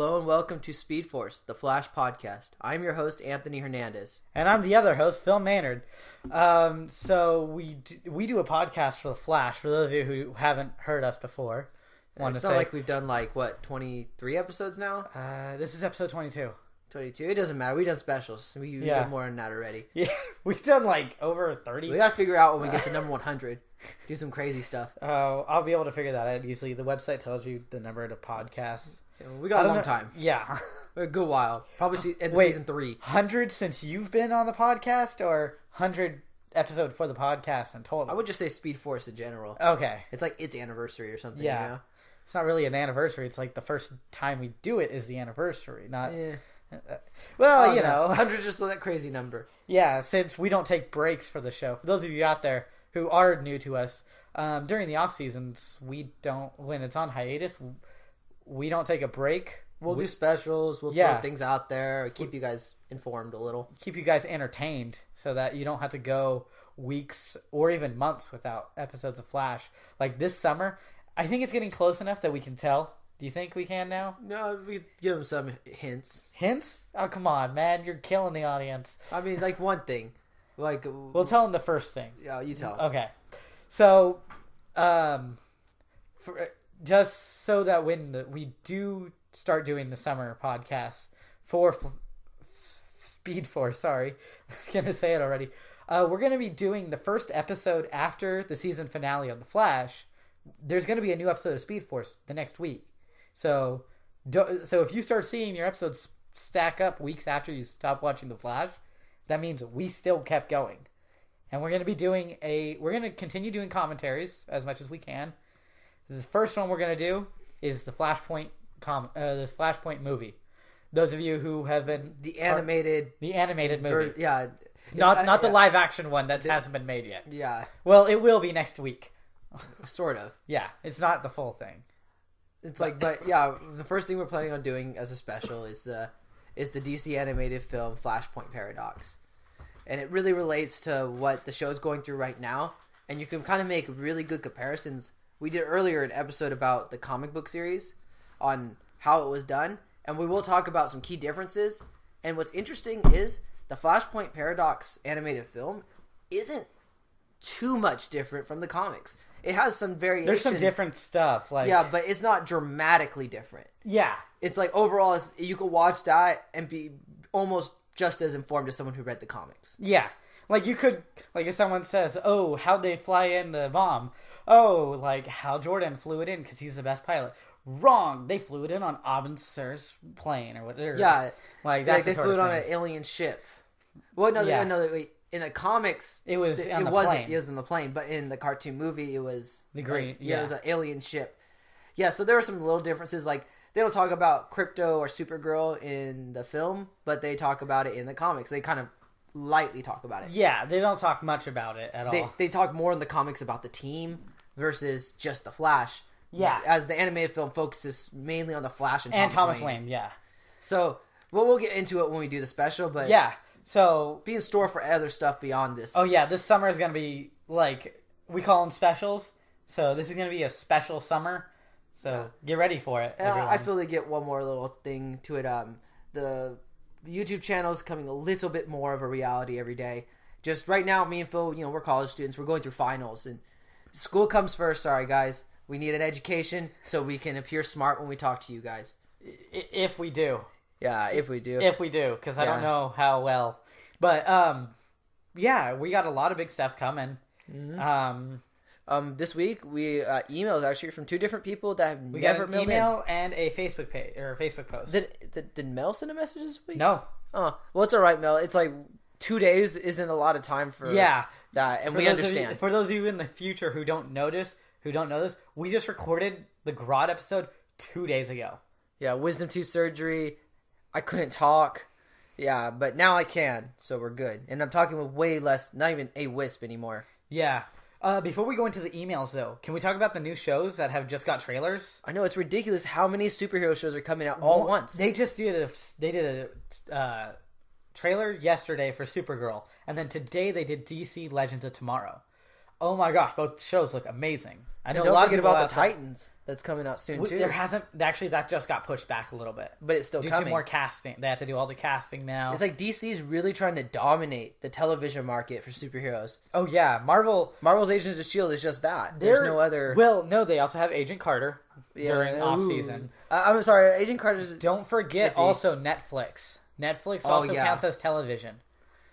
Hello and welcome to Speedforce, the Flash podcast. I'm your host, Anthony Hernandez. And I'm the other host, Phil Maynard. So we do a podcast for the Flash, for those of you who haven't heard us before. It's not like we've done 23 episodes now? This is episode 22. 22. It doesn't matter. We've done specials. We've done more than that already. Yeah, we've done over 30. We got to figure out when we get to number 100. Do some crazy stuff. Oh, I'll be able to figure that out easily. The website tells you the number of the podcasts. We got a long time. Yeah. A good while. Probably season 3. 100 since you've been on the podcast, or 100 episode for the podcast in total? I would just say Speedforce in general. Okay. It's like its anniversary or something. Yeah. You know? It's not really an anniversary. It's like the first time we do it is the anniversary. Not. Yeah. Well, you know. 100 is just that crazy number. Yeah, since we don't take breaks for the show. For those of you out there who are new to us, during the off seasons, we don't, when it's on hiatus, we don't take a break. We'll do specials. We'll throw things out there. Keep you guys informed a little. Keep you guys entertained so that you don't have to go weeks or even months without episodes of Flash. Like this summer, I think it's getting close enough that we can tell. Do you think we can now? No, we give them some hints. Hints? Oh, come on, man. You're killing the audience. I mean, like one thing. We'll tell them the first thing. Yeah, you tell. Okay. So, just so that when we do start doing the summer podcasts for Speedforce, sorry, I was going to say it already. We're going to be doing the first episode after the season finale of The Flash. There's going to be a new episode of Speedforce the next week. So if you start seeing your episodes stack up weeks after you stop watching The Flash, that means we still kept going. And we're going to continue doing commentaries as much as we can. The first one we're going to do is the Flashpoint this Flashpoint movie. Those of you who have been the animated movie. Not the live action one that hasn't been made yet. Yeah. Well, it will be next week. Sort of. Yeah, it's not the full thing. It's the first thing we're planning on doing as a special is the DC animated film Flashpoint Paradox. And it really relates to what the show's going through right now. And you can kind of make really good comparisons. We did earlier an episode about the comic book series on how it was done. And we will talk about some key differences. And what's interesting is the Flashpoint Paradox animated film isn't too much different from the comics. It has some variations. There's some different stuff. But it's not dramatically different. Yeah. It's like overall, you could watch that and be almost just as informed as someone who read the comics. Yeah. You could, if someone says, oh, how'd they fly in the bomb? Oh, Hal Jordan flew it in because he's the best pilot. Wrong. They flew it in on Abin Sur's plane or whatever. Yeah. That's they flew it on an alien ship. Well, no, wait. In the comics, it was on the plane. It was in the plane, but in the cartoon movie, it was the green. It was an alien ship. Yeah, so there are some little differences. They don't talk about Crypto or Supergirl in the film, but they talk about it in the comics. They kind of lightly talk about it. Yeah, they don't talk much about it at all. They talk more in the comics about the team versus just the Flash. Yeah, as the animated film focuses mainly on the Flash and Thomas Wayne. Yeah. So we'll get into it when we do the special, but yeah. So be in store for other stuff beyond this. Oh yeah, this summer is going to be we call them specials. So this is going to be a special summer. So get ready for it. I feel they get one more little thing to it. The YouTube channel is becoming a little bit more of a reality every day. Just right now, me and Phil, we're college students. We're going through finals, and school comes first. Sorry, guys. We need an education so we can appear smart when we talk to you guys. If we do. Yeah, if we do. If we do, because I don't know how well. But, we got a lot of big stuff coming. Mm-hmm. This week, we emails actually from 2 different people that have we never got an email and a Facebook page or a Facebook post. Did Mel send a message this week? No. Oh, well, it's all right, Mel. It's 2 days isn't a lot of time for that, and we understand. For those of you in the future who don't know this, we just recorded the Grodd episode 2 days ago. Yeah, wisdom tooth surgery. I couldn't talk. Yeah, but now I can, so we're good. And I'm talking with way less, not even a wisp anymore. Yeah. Before we go into the emails, though, can we talk about the new shows that have just got trailers? I know, it's ridiculous how many superhero shows are coming out all once. They just did a trailer yesterday for Supergirl, and then today they did DC Legends of Tomorrow. Oh my gosh, both shows look amazing. I know And a don't lot of forget people about out the there- Titans that's coming out soon too. There hasn't actually, that just got pushed back a little bit, but it's still due coming. to more casting. They have to do all the casting now. It's like DC's really trying to dominate the television market for superheroes. Oh yeah, Marvel's Agents of S.H.I.E.L.D. is just that. There's no other. Well, no, they also have Agent Carter during off season. I'm sorry, Agent Carter's. Don't forget iffy. also Netflix. Netflix also counts as television.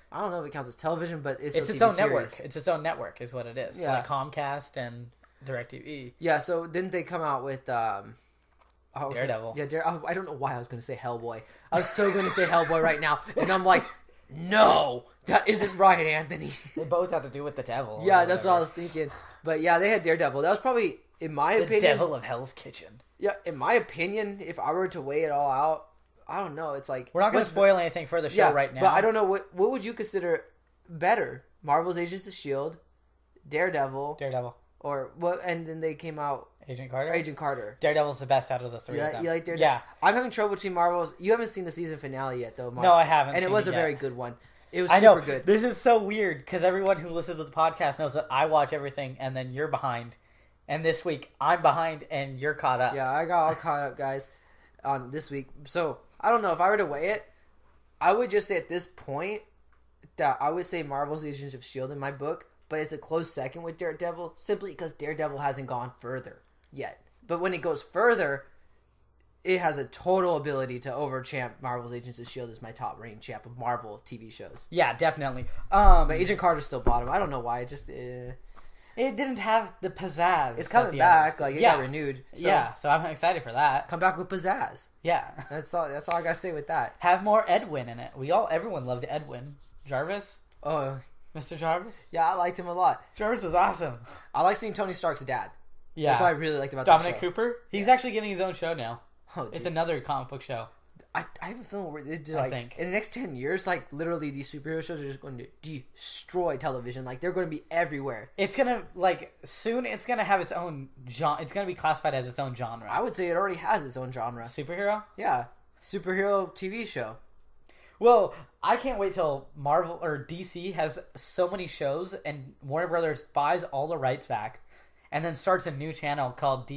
I don't know if it counts as television, but it's its own network. It's its own network, is what it is. Yeah. Like Comcast and DirecTV. Yeah. So didn't they come out with Daredevil? Yeah, I don't know why I was going to say Hellboy. I was so going to say Hellboy right now, and I'm like, no, that isn't right, Anthony. They both have to do with the devil. Yeah, that's what I was thinking. But yeah, they had Daredevil. That was probably, in my opinion, the devil of Hell's Kitchen. Yeah, in my opinion, if I were to weigh it all out, I don't know. It's like we're not going to spoil anything for the show right now. But I don't know what would you consider better? Marvel's Agents of S.H.I.E.L.D., Daredevil, or what? And then they came out Agent Carter. Daredevil's the best out of the three of them. You like Daredevil? Yeah, I'm having trouble between Marvel's. You haven't seen the season finale yet, though. No, I haven't. And seen it was it a yet. very good one. It was I super know. good. This is so weird because everyone who listens to the podcast knows that I watch everything and then you're behind. And this week I'm behind and you're caught up. Yeah, I got all caught up, guys, on this week. So I don't know if I were to weigh it. I would just say at this point that I would say Marvel's Agents of S.H.I.E.L.D. in my book, but it's a close second with Daredevil simply because Daredevil hasn't gone further yet. But when it goes further, it has a total ability to over-champ Marvel's Agents of S.H.I.E.L.D. as my top-ranked champ of Marvel TV shows. Yeah, definitely. But Agent Carter's still bottom. I don't know why. It just... It didn't have the pizzazz. It's coming back. Like, it got renewed. So so I'm excited for that. come back with pizzazz. Yeah. That's all I gotta say with that. Have more Edwin in it. Everyone loved Edwin. Jarvis? Oh, Mr. Jarvis? yeah, I liked him a lot. Jarvis is awesome. I like seeing Tony Stark's dad. Yeah. That's what I really liked about Dominic that show. Cooper? He's actually getting his own show now. Oh, It's geez. another comic book show. I have a feeling where it's I like think. in the next 10 years, like literally these superhero shows are just going to destroy television. Like they're going to be everywhere. It's gonna soon. It's gonna have its own genre. It's gonna be classified as its own genre. I would say it already has its own genre. Superhero. Yeah, superhero TV show. Well, I can't wait till Marvel or DC has so many shows and Warner Brothers buys all the rights back, and then starts a new channel called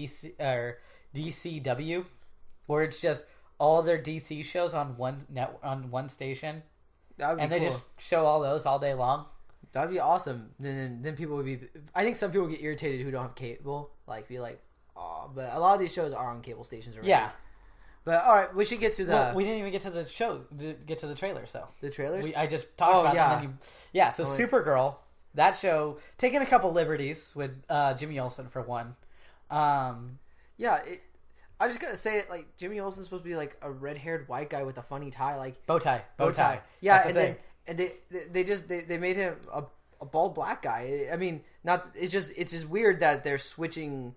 DCW, where it's just all their DC shows on one station, That'd be and they cool. just show all those all day long. That'd be awesome. Then people would be. I think some people get irritated who don't have cable. Like be like, oh, but a lot of these shows are on cable stations already. Yeah. But all right, we should get to the Well, we didn't even get to the show. Get to the trailer. So the trailers. I just talked about yeah. it. And then so Supergirl, that show, taking a couple liberties with Jimmy Olsen for one. Yeah, I just gotta say it. Like Jimmy Olsen's supposed to be like a red-haired white guy with a funny tie, like bow tie. Yeah, That's the thing. they made him a bald black guy. I mean, it's just weird that they're switching.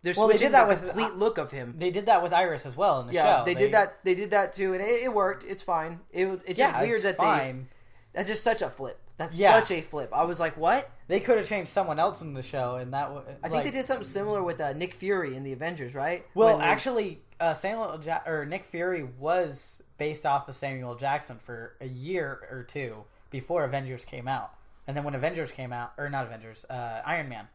They're switching they did that the with complete look of him. They did that with Iris as well in the show. Yeah, they did that. They did that too, and it worked. It's fine. It's just weird that fine. That's just such a flip. That's Yeah. such a flip. I was like, what? They could have changed someone else in the show, and that I think they did something similar with Nick Fury in the Avengers, right? Well, actually, Nick Fury was based off of Samuel Jackson for a year or two before Avengers came out, and then when Avengers came out, or not Avengers, Iron Man.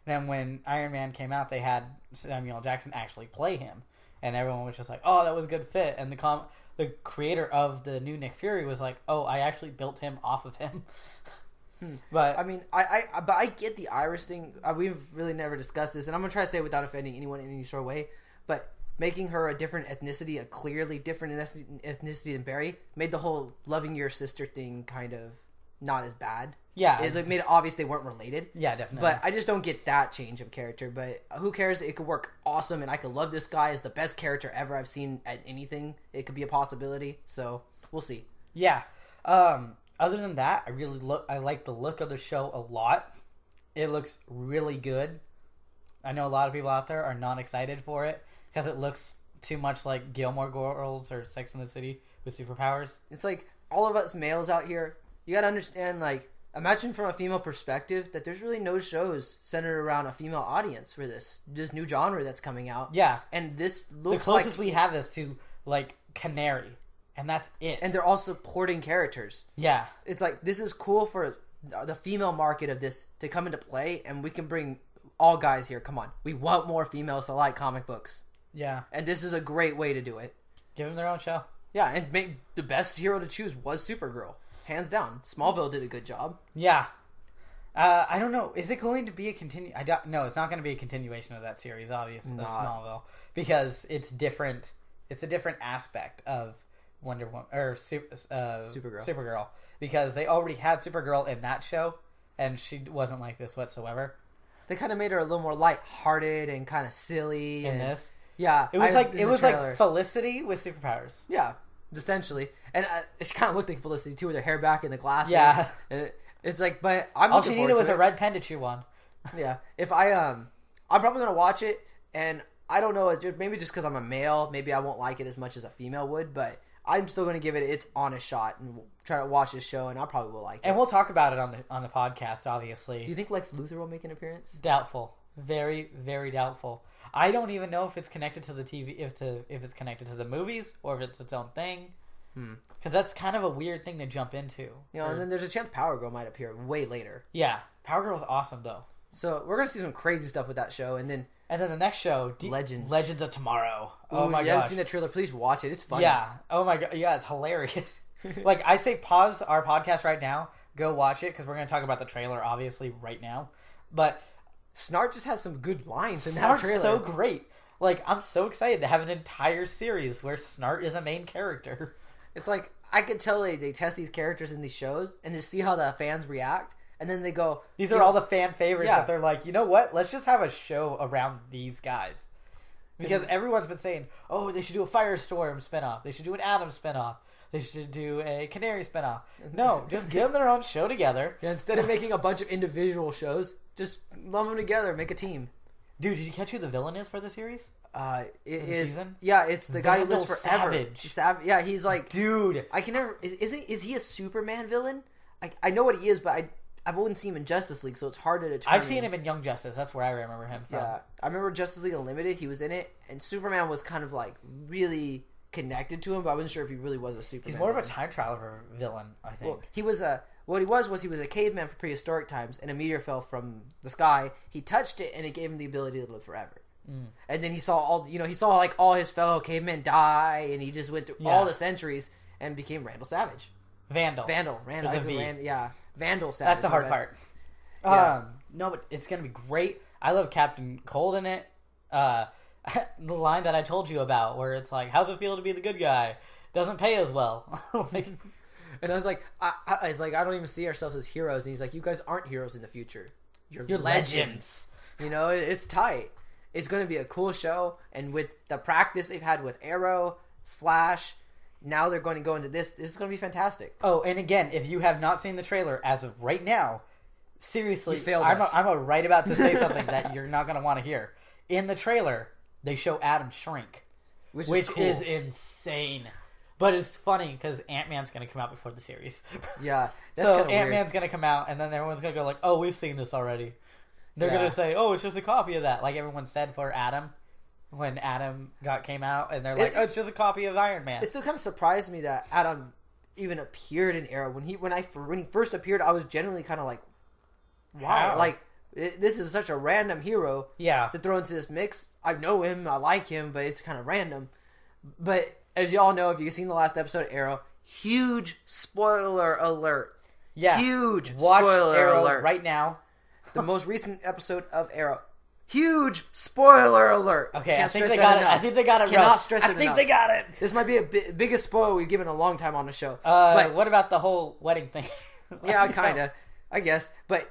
Then when Iron Man came out, they had Samuel Jackson actually play him, and everyone was just like, "Oh, that was a good fit." And the creator of the new Nick Fury was like, "Oh, I actually built him off of him." But I mean, I get the Iris thing. We've really never discussed this, and I'm gonna try to say it without offending anyone in any sort of way. But making her a different ethnicity, a clearly different ethnicity than Barry, made the whole loving your sister thing kind of not as bad. Yeah, it made it obvious they weren't related. Yeah, definitely. But I just don't get that change of character. But who cares? It could work awesome, and I could love this guy as the best character ever I've seen at anything. It could be a possibility. So we'll see. Yeah. Other than that, I like the look of the show a lot. It looks really good. I know a lot of people out there are not excited for it because it looks too much like Gilmore Girls or Sex and the City with superpowers. It's like all of us males out here, you gotta understand, like, imagine from a female perspective that there's really no shows centered around a female audience for this new genre that's coming out. Yeah. And this looks the closest like, we have is to, like, Canary. And that's it. and they're all supporting characters. Yeah. It's like, this is cool for the female market of this to come into play, and we can bring all guys here. Come on, we want more females to like comic books. Yeah, and this is a great way to do it. Give them their own show. Yeah, and the best hero to choose was Supergirl, hands down. Smallville did a good job. Yeah. I don't know. Is it going to be a No, it's not going to be a continuation of that series, obviously, of Smallville, because it's different. It's a different aspect of Wonder Woman or Supergirl, because they already had Supergirl in that show, and she wasn't like this whatsoever. They kind of made her a little more lighthearted and kind of silly in this. Yeah, it was like Felicity with superpowers. Yeah, essentially, and she kind of looked like Felicity too, with her hair back and the glasses. Yeah. It's like, but I'm all she needed was a red pen to chew on. Yeah, if I'm probably gonna watch it, and I don't know, maybe just because I'm a male, maybe I won't like it as much as a female would, but I'm still gonna give it its honest shot and try to watch this show, and I probably will like it. And we'll talk about it on the podcast, obviously. Do you think Lex Luthor will make an appearance? Doubtful, very, very doubtful. I don't even know if it's connected to the TV, if it's connected to the movies, or if it's its own thing. Because that's kind of a weird thing to jump into. And then there's a chance Power Girl might appear way later. Yeah, Power Girl's awesome though. So we're gonna see some crazy stuff with that show, and then the next show, Legends of Tomorrow. Oh my god! If you haven't seen the trailer, please watch it. It's funny. Yeah. Oh my god. Yeah, it's hilarious. Like, I say, pause our podcast right now, go watch it, because we're gonna talk about the trailer obviously right now. But Snart just has some good lines in that trailer. Snart's so great. Like, I'm so excited to have an entire series where Snart is a main character. It's like, I could tell they test these characters in these shows and just see how the fans react, and then they go, these are all the fan favorites that they're like, you know what? Let's just have a show around these guys. Because everyone's been saying, oh, they should do a Firestorm spinoff. They should do an Atom spinoff. They should do a Canary spinoff. No, just give them their own show together. Yeah, instead of making a bunch of individual shows, just lump them together, make a team. Dude, did you catch who the villain is for the series? Season? Yeah, it's the guy who lives forever. Savage. Yeah, he's like, dude. I can never. Is he a Superman villain? I know what he is, but I've only seen him in Justice League, so it's hard to determine. I've seen him in Young Justice. That's where I remember him from. Yeah, I remember Justice League Unlimited. He was in it, and Superman was kind of like really connected to him, but I wasn't sure if he really was a Superman. He's more of a time traveler villain, I think. Well, he was a. What he was he was a caveman from prehistoric times, and a meteor fell from the sky. He touched it, and it gave him the ability to live forever. And then he saw all his fellow cavemen die, and he just went through all the centuries and became Randall Savage. Vandal. Vandal Savage. That's the hard part. Yeah. No, but it's gonna be great. I love Captain Cold in it. The line that I told you about, where it's like, "How's it feel to be the good guy? Doesn't pay as well." And I was like, I don't even see ourselves as heroes. And he's like, you guys aren't heroes in the future. You're legends. You know, it's tight. It's going to be a cool show. And with the practice they've had with Arrow, Flash, now they're going to go into this. This is going to be fantastic. Oh, and again, if you have not seen the trailer as of right now, seriously, I'm right about to say something that you're not going to want to hear. In the trailer, they show Adam shrink, which cool. is insane. But it's funny because Ant-Man's going to come out before the series. Yeah. So Ant-Man's going to come out, and then everyone's going to go like, oh, we've seen this already. They're going to say, oh, it's just a copy of that. Like everyone said for Adam when Adam came out. And they're like, oh, it's just a copy of Iron Man. It still kind of surprised me that Adam even appeared in Arrow. When he first appeared, I was genuinely kind of like, wow. How? Like, this is such a random hero to throw into this mix. I know him. I like him, but it's kind of random. But as y'all know, if you've seen the last episode of Arrow, huge spoiler alert. Yeah. Huge Watch spoiler Arrow alert. right now. The most recent episode of Arrow. Huge spoiler alert. Okay, I think they got it. I think they got it. Cannot stress it enough. I think they got it. This might be a biggest spoiler we've given a long time on the show. But what about the whole wedding thing? Yeah, kind of. I guess. But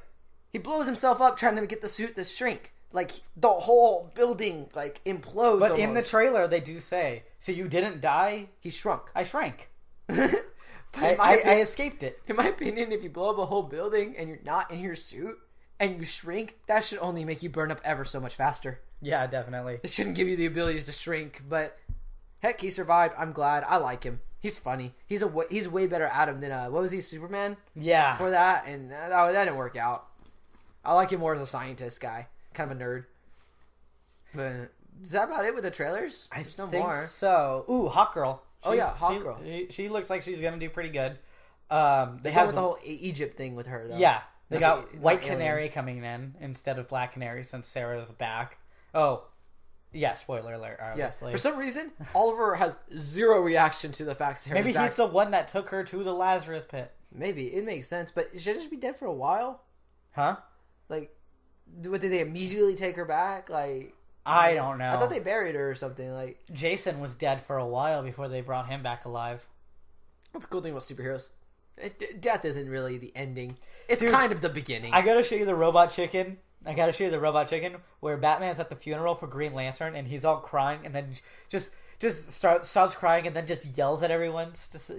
he blows himself up trying to get the suit to shrink. Like, the whole building, like, implodes But almost. in the trailer, they do say, so you didn't die? He shrunk. I shrank. I escaped it. In my opinion, if you blow up a whole building and you're not in your suit and you shrink, that should only make you burn up ever so much faster. Yeah, definitely. It shouldn't give you the abilities to shrink, but heck, he survived. I'm glad. I like him. He's funny. He's way better Adam than, what was he, Superman? Yeah. For that, and that didn't work out. I like him more as a scientist guy. Kind of a nerd. But is that about it with the trailers? I There's no think more. so. Ooh, Hawk Girl. Hawk Girl. She looks like she's going to do pretty good. They have with the whole Egypt thing with her, though. Yeah, they got White Alien. Canary coming in instead of Black Canary since Sarah's back. Oh, yeah, spoiler alert, obviously. Yeah. For some reason, Oliver has zero reaction to the fact Sarah's Maybe back. he's the one that took her to the Lazarus pit. Maybe. It makes sense, but should she just be dead for a while? Huh? Like, did they immediately take her back? Like, I don't know. I thought they buried her or something. Like, Jason was dead for a while before they brought him back alive. that's the cool thing about superheroes. Death isn't really the ending. It's Dude, kind of the beginning. I gotta show you the robot chicken. Where Batman's at the funeral for Green Lantern and he's all crying and then just stops crying and then just yells at everyone.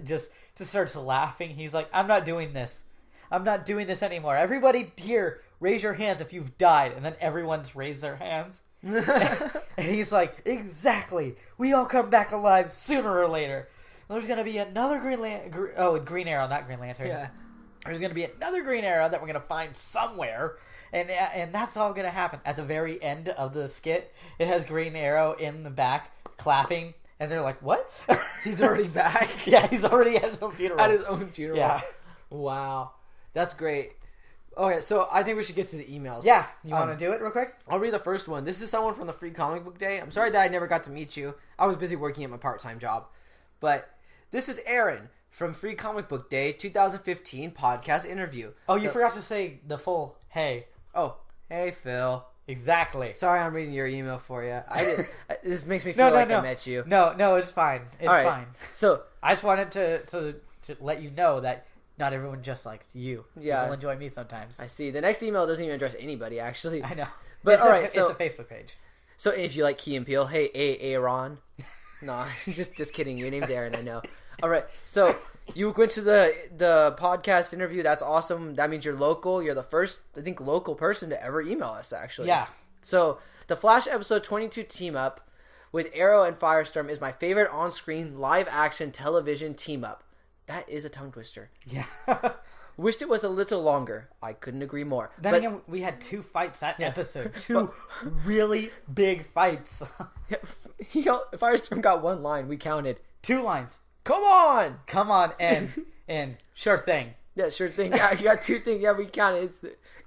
Just starts laughing. He's like, I'm not doing this. I'm not doing this anymore. Everybody here, raise your hands if you've died. And then everyone's raised their hands. And he's like, exactly. We all come back alive sooner or later. There's going to be another Green Arrow, not Green Lantern. Yeah. There's going to be another Green Arrow that we're going to find somewhere. And that's all going to happen. At the very end of the skit, it has Green Arrow in the back clapping. And they're like, what? He's already back? Yeah, he's already at some funeral. At his own funeral? Yeah. Wow. That's great. Okay, so I think we should get to the emails. Yeah. You want to do it real quick? I'll read the first one. This is someone from the Free Comic Book Day. I'm sorry that I never got to meet you. I was busy working at my part-time job. But this is Aaron from Free Comic Book Day 2015 podcast interview. Oh, you forgot to say the full hey. Oh, hey, Phil. Exactly. Sorry I'm reading your email for you. This makes me feel I met you. No, it's fine. It's fine. So I just wanted to let you know that not everyone just likes you. Yeah. People enjoy me sometimes. I see. The next email doesn't even address anybody, actually. I know. But it's a Facebook page. So if you like Key and Peele, hey, Aaron. Nah, just kidding. Your name's Aaron, I know. All right. So you went to the podcast interview. That's awesome. That means you're local. You're the first, I think, local person to ever email us, actually. Yeah. So the Flash episode 22 team up with Arrow and Firestorm is my favorite on-screen live-action television team up. That is a tongue twister. Yeah. Wished it was a little longer. I couldn't agree more. Then again, we had 2 fights that episode. 2 really big fights. Firestorm got 1 line. We counted 2 lines. Come on, and sure thing. Yeah, sure thing. Yeah, you got 2 things. Yeah, we counted.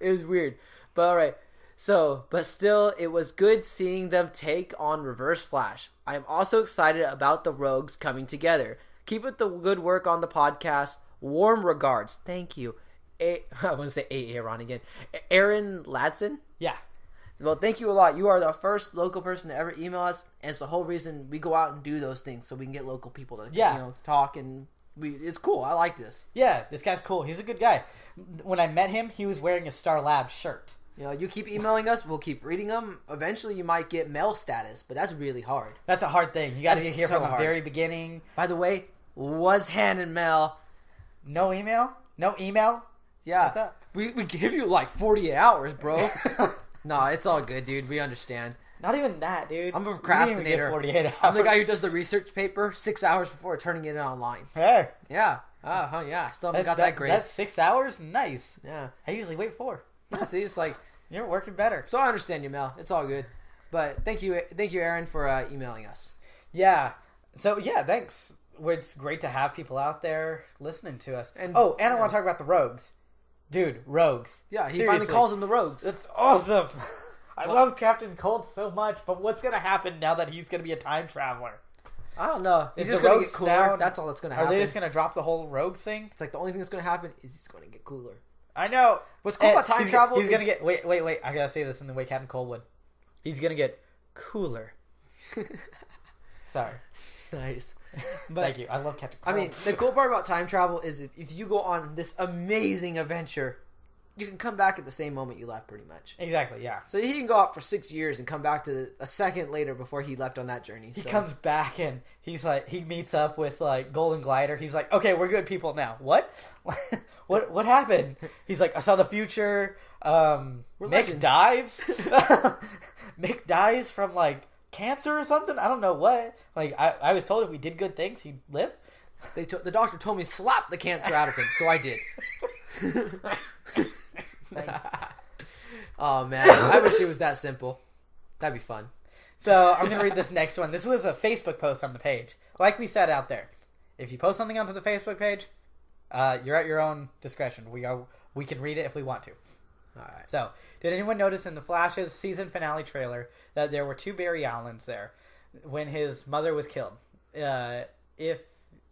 It was weird, but all right. So, but still, it was good seeing them take on Reverse Flash. I am also excited about the Rogues coming together. Keep up the good work on the podcast. Warm regards. Thank you. I want to say Aaron again. Aaron Ladson? Yeah. Well, thank you a lot. You are the first local person to ever email us, and it's the whole reason we go out and do those things so we can get local people to talk, and it's cool. I like this. Yeah, this guy's cool. He's a good guy. When I met him, he was wearing a Star Labs shirt. You keep emailing us, we'll keep reading them. Eventually, you might get mail status, but that's really hard. That's a hard thing. You got to get here from the very beginning. By the way, was hand and mail. No email? No email? Yeah. What's up? We give you like 48 hours, bro. Nah, it's all good, dude. We understand. Not even that, dude. I'm a procrastinator. 48 hours. I'm the guy who does the research paper 6 hours before turning it online. Hey. Yeah. Yeah. I still haven't got that grade. That's 6 hours? Nice. Yeah. I usually wait 4. See, it's like... You're working better. So I understand you, Mel. It's all good. But thank you, Aaron, for emailing us. Yeah. So, yeah, thanks. It's great to have people out there listening to us. And I want to talk about the Rogues. Dude, Rogues. Yeah, he Seriously. finally calls them the Rogues. That's awesome. I love Captain Cold so much, but what's going to happen now that he's going to be a time traveler? I don't know. He's Is just the going to Rogues get cooler. now- That's all that's going to happen. Are they just going to drop the whole Rogues thing? It's like the only thing that's going to happen is he's going to get cooler. I know. What's cool about time travel He's is... going to get... Wait. I got to say this in the way Captain Cold would. He's going to get cooler. Sorry. Nice. But, thank you. I love Captain Cold. I mean, the cool part about time travel is if you go on this amazing adventure, you can come back at the same moment you left, pretty much. Exactly, yeah. So he can go out for 6 years and come back to a second later before he left on that journey. He comes back and he's like, he meets up with like Golden Glider. He's like, okay, we're good people now. What? What happened? He's like, I saw the future. Mick legends. dies. Mick dies from like cancer or something. I don't know what. Like I was told if we did good things, he'd live. The doctor told me to slap the cancer out of him, so I did. Nice. Oh man, I wish it was that simple. That'd be fun. So I'm gonna read this next one. This was a Facebook post on the page. Like we said out there, if you post something onto the Facebook page, you're at your own discretion. We can read it if we want to. All right. So, did anyone notice in the Flash's season finale trailer that there were 2 Barry Allens there when his mother was killed?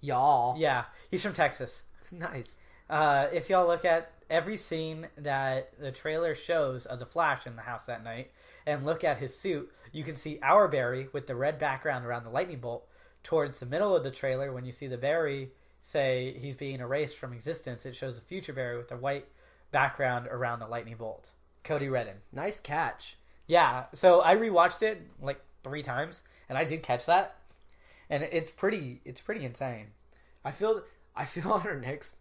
Y'all. Yeah, he's from Texas. Nice. If y'all look at every scene that the trailer shows of the Flash in the house that night and look at his suit, you can see our Barry with the red background around the lightning bolt. Towards the middle of the trailer, when you see the Barry say he's being erased from existence, it shows the future Barry with the white background around the lightning bolt. Cody Redden. Nice catch. Yeah, so I rewatched it like 3 times, and I did catch that, and it's pretty insane. I feel on our next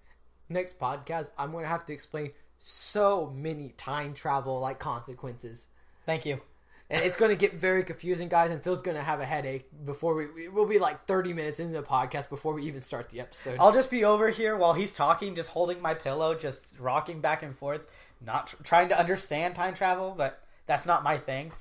podcast, I'm going to have to explain so many time travel like consequences. Thank you. And it's going to get very confusing, guys, and Phil's going to have a headache before we'll be like 30 minutes into the podcast before we even start the episode. I'll just be over here while he's talking, just holding my pillow, just rocking back and forth, not trying to understand time travel, but that's not my thing.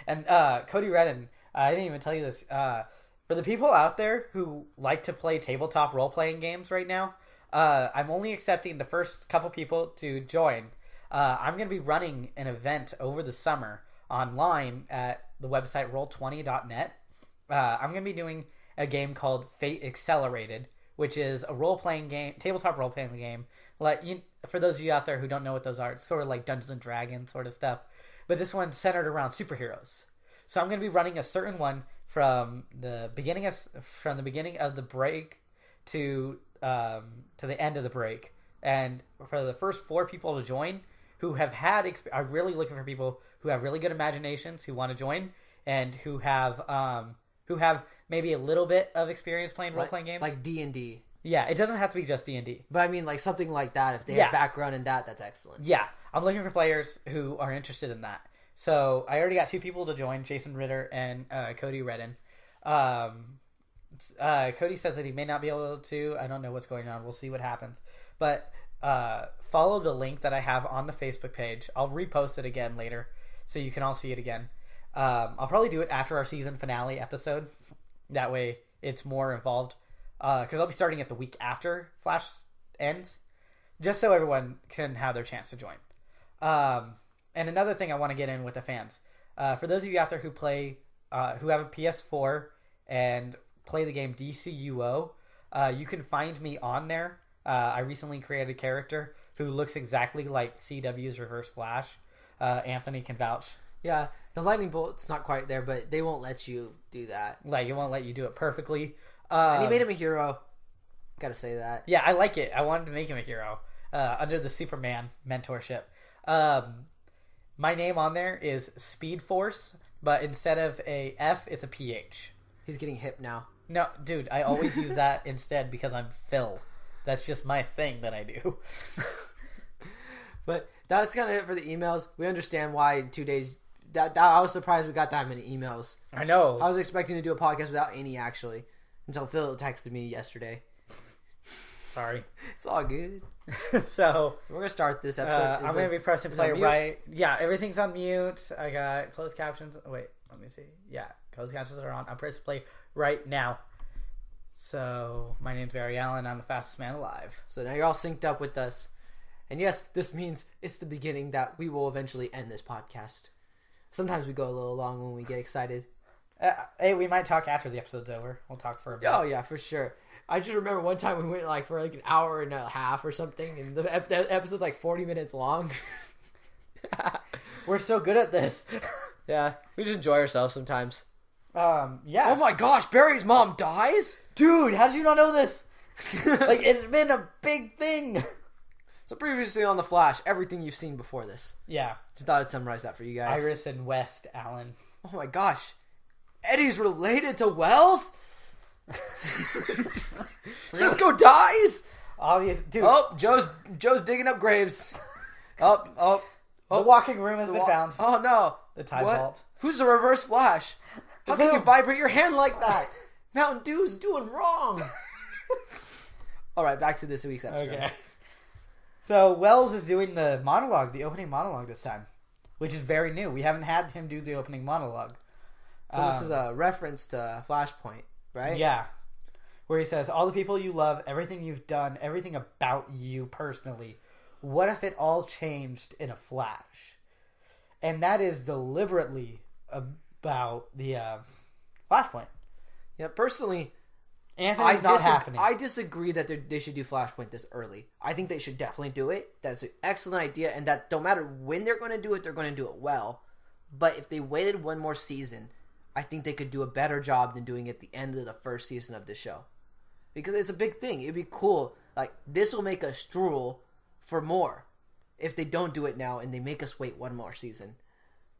And Cody Redden, I didn't even tell you this. For the people out there who like to play tabletop role-playing games right now, I'm only accepting the first couple people to join. I'm going to be running an event over the summer online at the website roll20.net. I'm going to be doing a game called Fate Accelerated, which is a role-playing game, tabletop role-playing game. For those of you out there who don't know what those are, it's sort of like Dungeons and Dragons sort of stuff. But this one's centered around superheroes. So I'm going to be running a certain one from the beginning of the break to the end of the break. And for the first 4 people to join who have had I'm really looking for people who have really good imaginations, who want to join, and who have maybe a little bit of experience playing role-playing games. Like D&D. Yeah, it doesn't have to be just D&D. But I mean, like something like that, if they have background in that, that's excellent. Yeah, I'm looking for players who are interested in that. So I already got 2 people to join, Jason Ritter and Cody Redden. Cody says that he may not be able to. I don't know what's going on. We'll see what happens. But follow the link that I have on the Facebook page. I'll repost it again later so you can all see it again. I'll probably do it after our season finale episode. That way it's more involved. Because I'll be starting it the week after Flash ends. Just so everyone can have their chance to join. And another thing I want to get in with the fans. For those of you out there who play, who have a PS4 and play the game DCUO, you can find me on there. I recently created a character who looks exactly like CW's Reverse Flash. Anthony can vouch. Yeah, the lightning bolt's not quite there, but they won't let you do that. Like, it won't let you do it perfectly. And he made him a hero. Gotta say that. Yeah, I like it. I wanted to make him a hero under the Superman mentorship. My name on there is Speedforce, but instead of a F, it's a PH. He's getting hip now. No, dude, I always use that instead because I'm Phil. That's just my thing that I do. But that's kind of it for the emails. We understand why in 2 days... I was surprised we got that many emails. I know. I was expecting to do a podcast without any, actually. Until Phil texted me yesterday. Sorry. It's all good. So we're going to start this episode. I'm going to be pressing play right. Yeah, everything's on mute. I got closed captions. Wait, let me see. Yeah, closed captions are on. I'm pressing play right now. So my name's Barry Allen. I'm the fastest man alive. So now you're all synced up with us. And yes, this means it's the beginning that we will eventually end this podcast. Sometimes we go a little long when we get excited. Hey, we might talk after the episode's over. We'll talk for a bit. Oh, yeah, for sure. I just remember one time we went for an hour and a half or something, and the episode's 40 minutes long. We're so good at this. Yeah, we just enjoy ourselves sometimes. Yeah. Oh my gosh, Barry's mom dies? Dude, how did you not know this? It's been a big thing. So previously on The Flash, everything you've seen before this. Yeah. Just thought I'd summarize that for you guys. Iris and West Allen. Oh my gosh. Eddie's related to Wells? Cisco dies? Obvious, dude. Oh, Joe's digging up graves. Oh. The walking room has been found. Oh no. The Tide Vault. Who's the Reverse Flash? How can you vibrate your hand like that? Mountain Dew's doing wrong. Alright, back to this week's episode. Okay. So Wells is doing the opening monologue this time, which is very new. We haven't had him do the opening monologue. So this is a reference to Flashpoint, right? Yeah. where he says, all the people you love, everything you've done, everything about you personally. What if it all changed in a flash? And that is deliberately about the Flashpoint. Yeah, personally, Anthony's not happening. I disagree that they should do Flashpoint this early. I think they should definitely do it. That's an excellent idea, and that no matter when they're going to do it, they're going to do it well. But if they waited one more season, I think they could do a better job than doing it at the end of the first season of the show. Because it's a big thing. It'd be cool. Like, this will make us drool for more if they don't do it now and they make us wait one more season.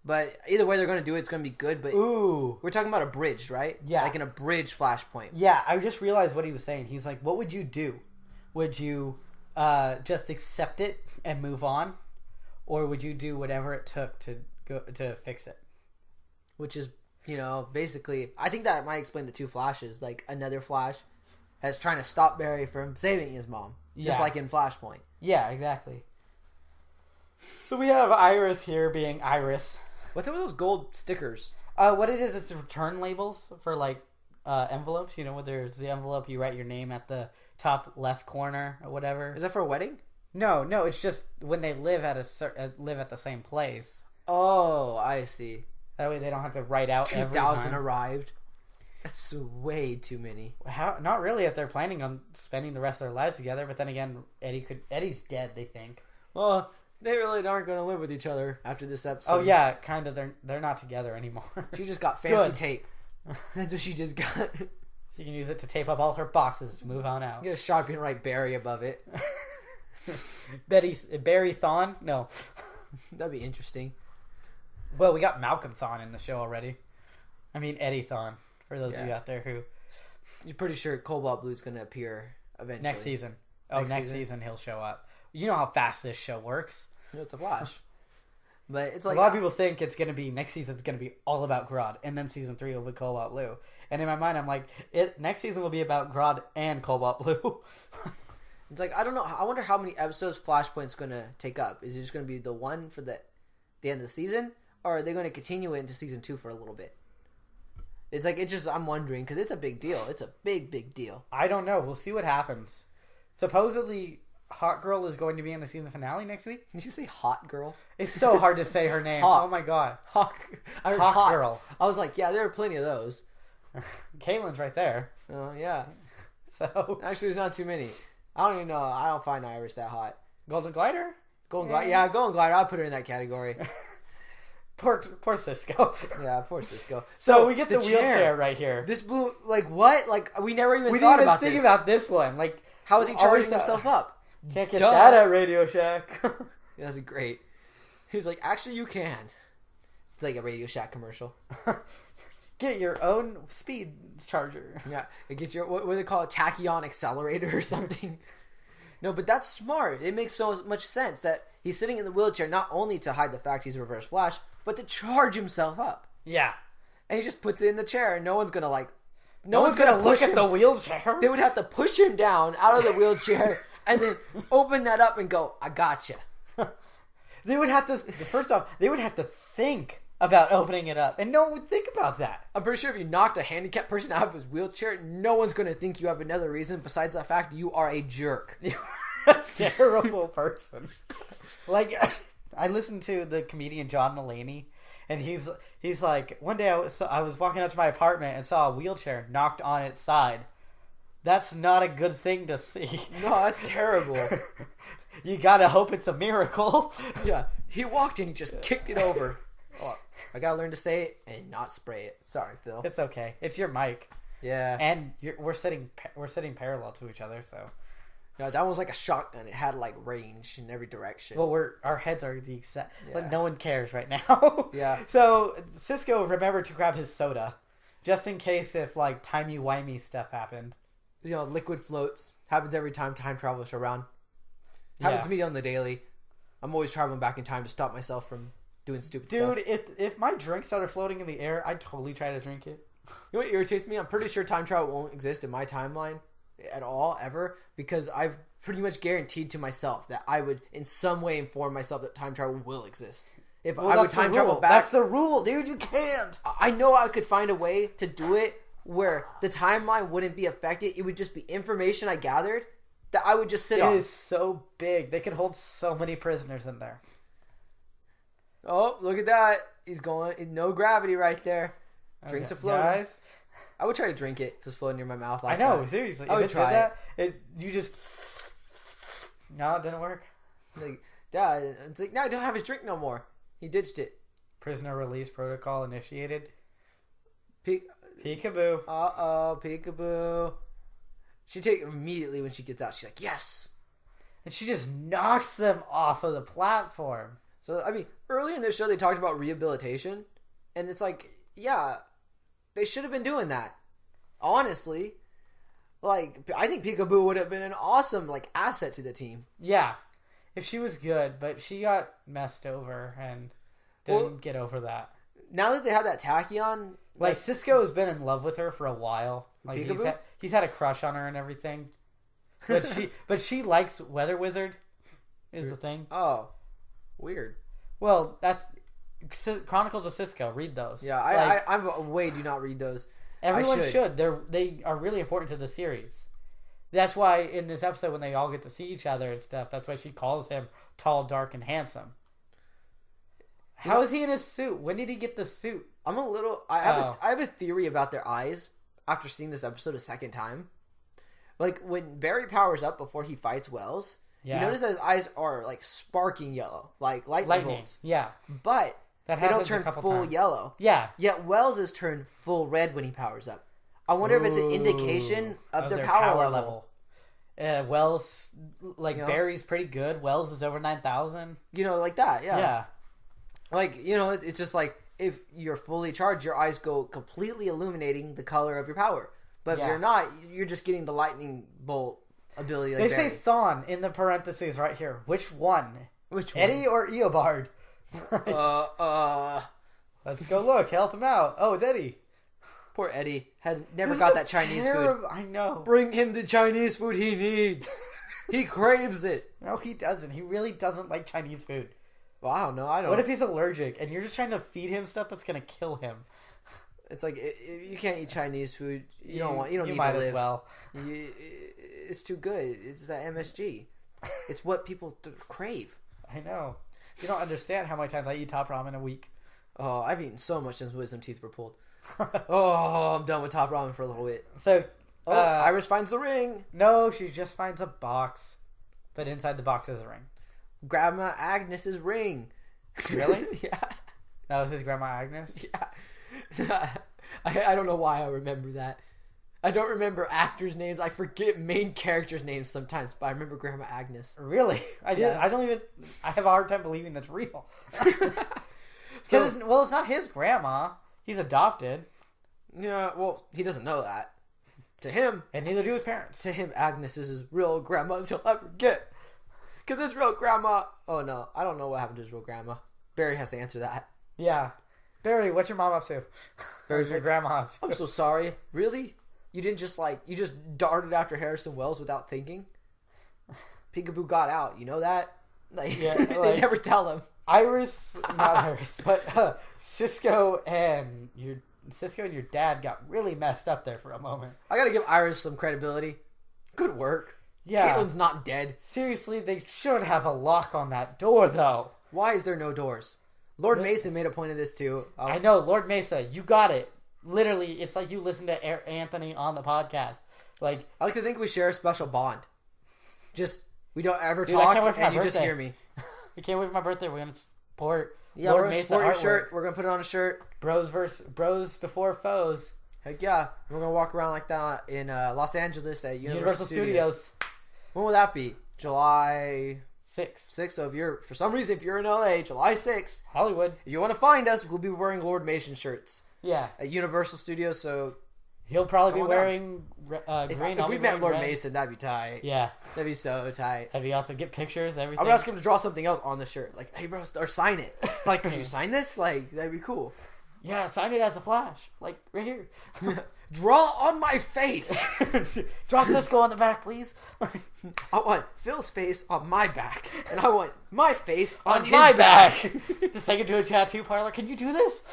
But either way they're going to do it, it's going to be good. But Ooh. We're talking about a bridge, right? Yeah. Like an abridged Flashpoint. Yeah, I just realized what he was saying. He's like, what would you do? Would you just accept it and move on? Or would you do whatever it took to fix it? Which is, basically, I think that might explain the two Flashes. Like, another Flash is trying to stop Barry from saving his mom. Just like in Flashpoint. Yeah, exactly. So we have Iris here being Iris. What's up with those gold stickers? What it is, it's return labels for, like, envelopes. Where there's the envelope, you write your name at the top left corner or whatever. Is that for a wedding? No, it's just when they live at the same place. Oh, I see. That way they don't have to write out 2,000 arrived. That's way too many. Not really if they're planning on spending the rest of their lives together, but then again, Eddie's dead, they think. Well, they really aren't going to live with each other after this episode. Oh yeah, kind of. They're not together anymore. She just got fancy tape. That's what she just got. She can use it to tape up all her boxes to move on out. Get a Sharpie and write Barry above it. Barry Thawne? No. That'd be interesting. Well, we got Malcolm Thawne in the show already. I mean, Eddie Thawne, for those of you out there who... You're pretty sure Cobalt Blue's going to appear eventually. Next season. Next season he'll show up. You know how fast this show works. It's a Flash. But it's like... A lot of people think it's going to be... Next season's going to be all about Grodd, and then season 3 will be Cobalt Blue. And in my mind, I'm like, next season will be about Grodd and Cobalt Blue. It's like, I don't know. I wonder how many episodes Flashpoint's going to take up. Is it just going to be the one for the end of the season? Or are they going to continue it into season 2 for a little bit? It's like, I'm wondering, because it's a big deal. It's a big, big deal. I don't know. We'll see what happens. Supposedly, Hot Girl is going to be in the season finale next week. Did you say Hot Girl? It's so hard to say her name. Hawk. Oh my god. Hot Girl. I was like, yeah, there are plenty of those. Caitlin's right there. Oh, yeah. So actually, there's not too many. I don't even know. I don't find Iris that hot. Golden Glider? Golden Glider. I'll put her in that category. Poor Cisco. Yeah, poor Cisco. So we get the wheelchair right here. This blue, like what? Like we never even thought about this. We didn't even think about this one. Like, how is he charging himself up? Can't get that at Radio Shack. That's great. He's like, actually, you can. It's like a Radio Shack commercial. Get your own speed charger. Yeah, it gets your what do they call it? Tachyon accelerator or something. No, but that's smart. It makes so much sense that he's sitting in the wheelchair not only to hide the fact he's a Reverse Flash, but to charge himself up. Yeah, and he just puts it in the chair, and no one's gonna like. No one's gonna look at the wheelchair. They would have to push him down out of the wheelchair and then open that up and go, "I gotcha." They would have to. First off, they would have to think about opening it up, and no one would think about that. I'm pretty sure if you knocked a handicapped person out of his wheelchair, no one's going to think you have another reason besides the fact you are a jerk. You're a terrible person. Like, I listened to the comedian John Mulaney, and he's like, one day I was walking out to my apartment and saw a wheelchair knocked on its side. That's not a good thing to see. No, that's terrible. You gotta hope it's a miracle. Yeah, he walked in, he just kicked it over. Oh, I gotta learn to say it and not spray it. Sorry, Phil. It's okay. It's your mic. Yeah. And we're sitting parallel to each other, so. Yeah, that one was like a shotgun. It had like range in every direction. Well, our heads are the exact. Yeah. But no one cares right now. Yeah. So Cisco remembered to grab his soda, just in case if like timey-wimey stuff happened. Liquid floats. Happens every time time travels around. Happens to me on the daily. I'm always traveling back in time to stop myself from doing stupid stuff. Dude, if my drink started floating in the air, I'd totally try to drink it. You know what irritates me? I'm pretty sure time travel won't exist in my timeline at all, ever, because I've pretty much guaranteed to myself that I would in some way inform myself that time travel will exist. If I would time travel back... That's the rule, dude. You can't. I know I could find a way to do it where the timeline wouldn't be affected. It would just be information I gathered that I would just sit on. It is so big. They could hold so many prisoners in there. Oh, look at that. He's going... No gravity right there. Drinks are floating. Guys. I would try to drink it if it was floating near my mouth like that. I know, seriously. I would try it. You just... No, it didn't work. Like, yeah, it's like, no, I don't have his drink no more. He ditched it. Prisoner release protocol initiated. Peekaboo. Uh-oh, peekaboo. She take immediately when she gets out. She's like, yes. And she just knocks them off of the platform. So, I mean, early in this show, they talked about rehabilitation. And it's like, yeah, they should have been doing that. Honestly. Like, I think Peekaboo would have been an awesome, like, asset to the team. Yeah. If she was good, but she got messed over and didn't get over that. Now that they have that tachyon... Like, Cisco has been in love with her for a while. Like, he's had a crush on her and everything. But she likes Weather Wizard, is the thing. Oh. Weird. Well, that's... Chronicles of Cisco. Read those. Yeah, I'm way do not read those. Everyone should. They are really important to the series. That's why in this episode when they all get to see each other and stuff, that's why she calls him tall, dark, and handsome. How is he in his suit? When did he get the suit? I'm a little... I have a theory about their eyes after seeing this episode a second time. Like, when Barry powers up before he fights Wells, you notice that his eyes are, like, sparking yellow. Like lightning bolts. Yeah. But they don't turn full yellow. Yeah. Yet Wells is turned full red when he powers up. I wonder if it's an indication of their power level. Wells, like, Barry's pretty good. Wells is over 9,000. Like that, yeah. Yeah. Like, it's just like, if you're fully charged, your eyes go completely illuminating the color of your power. But if you're not, you're just getting the lightning bolt ability. Like they say Thawne in the parentheses right here. Which one? Eddie or Eobard? Let's go look. Help him out. Oh, it's Eddie. Poor Eddie. Never got that Chinese food. I know. Bring him the Chinese food he needs. He craves it. No, he doesn't. He really doesn't like Chinese food. Well, I don't know. What if he's allergic and you're just trying to feed him stuff that's going to kill him? It's like, you can't eat Chinese food. You don't need to live. You might as well. It's too good. It's that MSG. It's what people crave. I know. You don't understand how many times I eat top ramen a week. Oh, I've eaten so much since wisdom teeth were pulled. Oh, I'm done with top ramen for a little bit. So, Iris finds the ring. No, she just finds a box. But inside the box is a ring. Grandma Agnes's ring. Really? Yeah. That was his Grandma Agnes? Yeah. I don't know why I remember that. I don't remember actors' names. I forget main characters' names sometimes, but I remember Grandma Agnes. Really? I have a hard time believing that's real. It's not his grandma. He's adopted. Yeah, well, he doesn't know that. To him. And neither do his parents. To him, Agnes is his real grandma he'll ever get. Because his real grandma... Oh, no. I don't know what happened to his real grandma. Barry has to answer that. Yeah. Barry, what's your mom up to? Barry's your grandma up to? I'm so sorry. Really? You didn't just, you just darted after Harrison Wells without thinking? Peekaboo got out. You know that? They never tell him. Not Iris, but Cisco and your dad got really messed up there for a moment. I gotta give Iris some credibility. Good work. Yeah. Caitlin's not dead. Seriously, they should have a lock on that door, though. Why is there no doors? Lord Mason made a point of this, too. I know, Lord Mesa, you got it. Literally, it's like you listen to Anthony on the podcast. I like to think we share a special bond. Just, we don't ever talk, and you just hear me. I can't wait for my birthday. We're going to support Lord Mesa sport your shirt. We're going to put it on a shirt. Bros before foes. Heck yeah. We're going to walk around like that in Los Angeles at Universal Studios. When will that be? July 6th. So for some reason, if you're in LA, July 6th. Hollywood. If you want to find us, we'll be wearing Lord Mason shirts. Yeah. At Universal Studios, so... He'll probably be wearing green. If we met Lord Mason, that'd be tight. Yeah. That'd be so tight. That'd be awesome. Get pictures, everything. I would ask him to draw something else on the shirt. Like, hey, bro, or sign it. Could you sign this? That'd be cool. Yeah, sign it as a Flash. Right here. Draw on my face. Draw Cisco on the back, please. I want Phil's face on my back. And I want my face on his my back. Just take it to a tattoo parlor. Can you do this?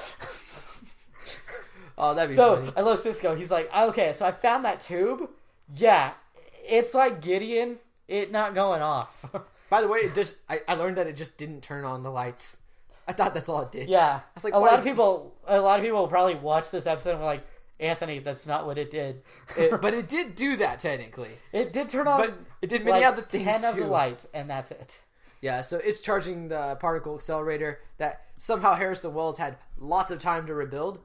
Oh, that'd be So funny. I love Cisco. He's like, okay, so I found that tube. Yeah, it's like Gideon, it not going off. By the way, I learned that it just didn't turn on the lights. I thought that's all it did. Yeah, I was like, a lot of people will probably watch this episode and be like, Anthony, that's not what it did. But it did do that technically. It did turn on. But it did many other things 10 of too. the lights, and that's it. Yeah, so it's charging the particle accelerator that somehow Harrison Wells had lots of time to rebuild.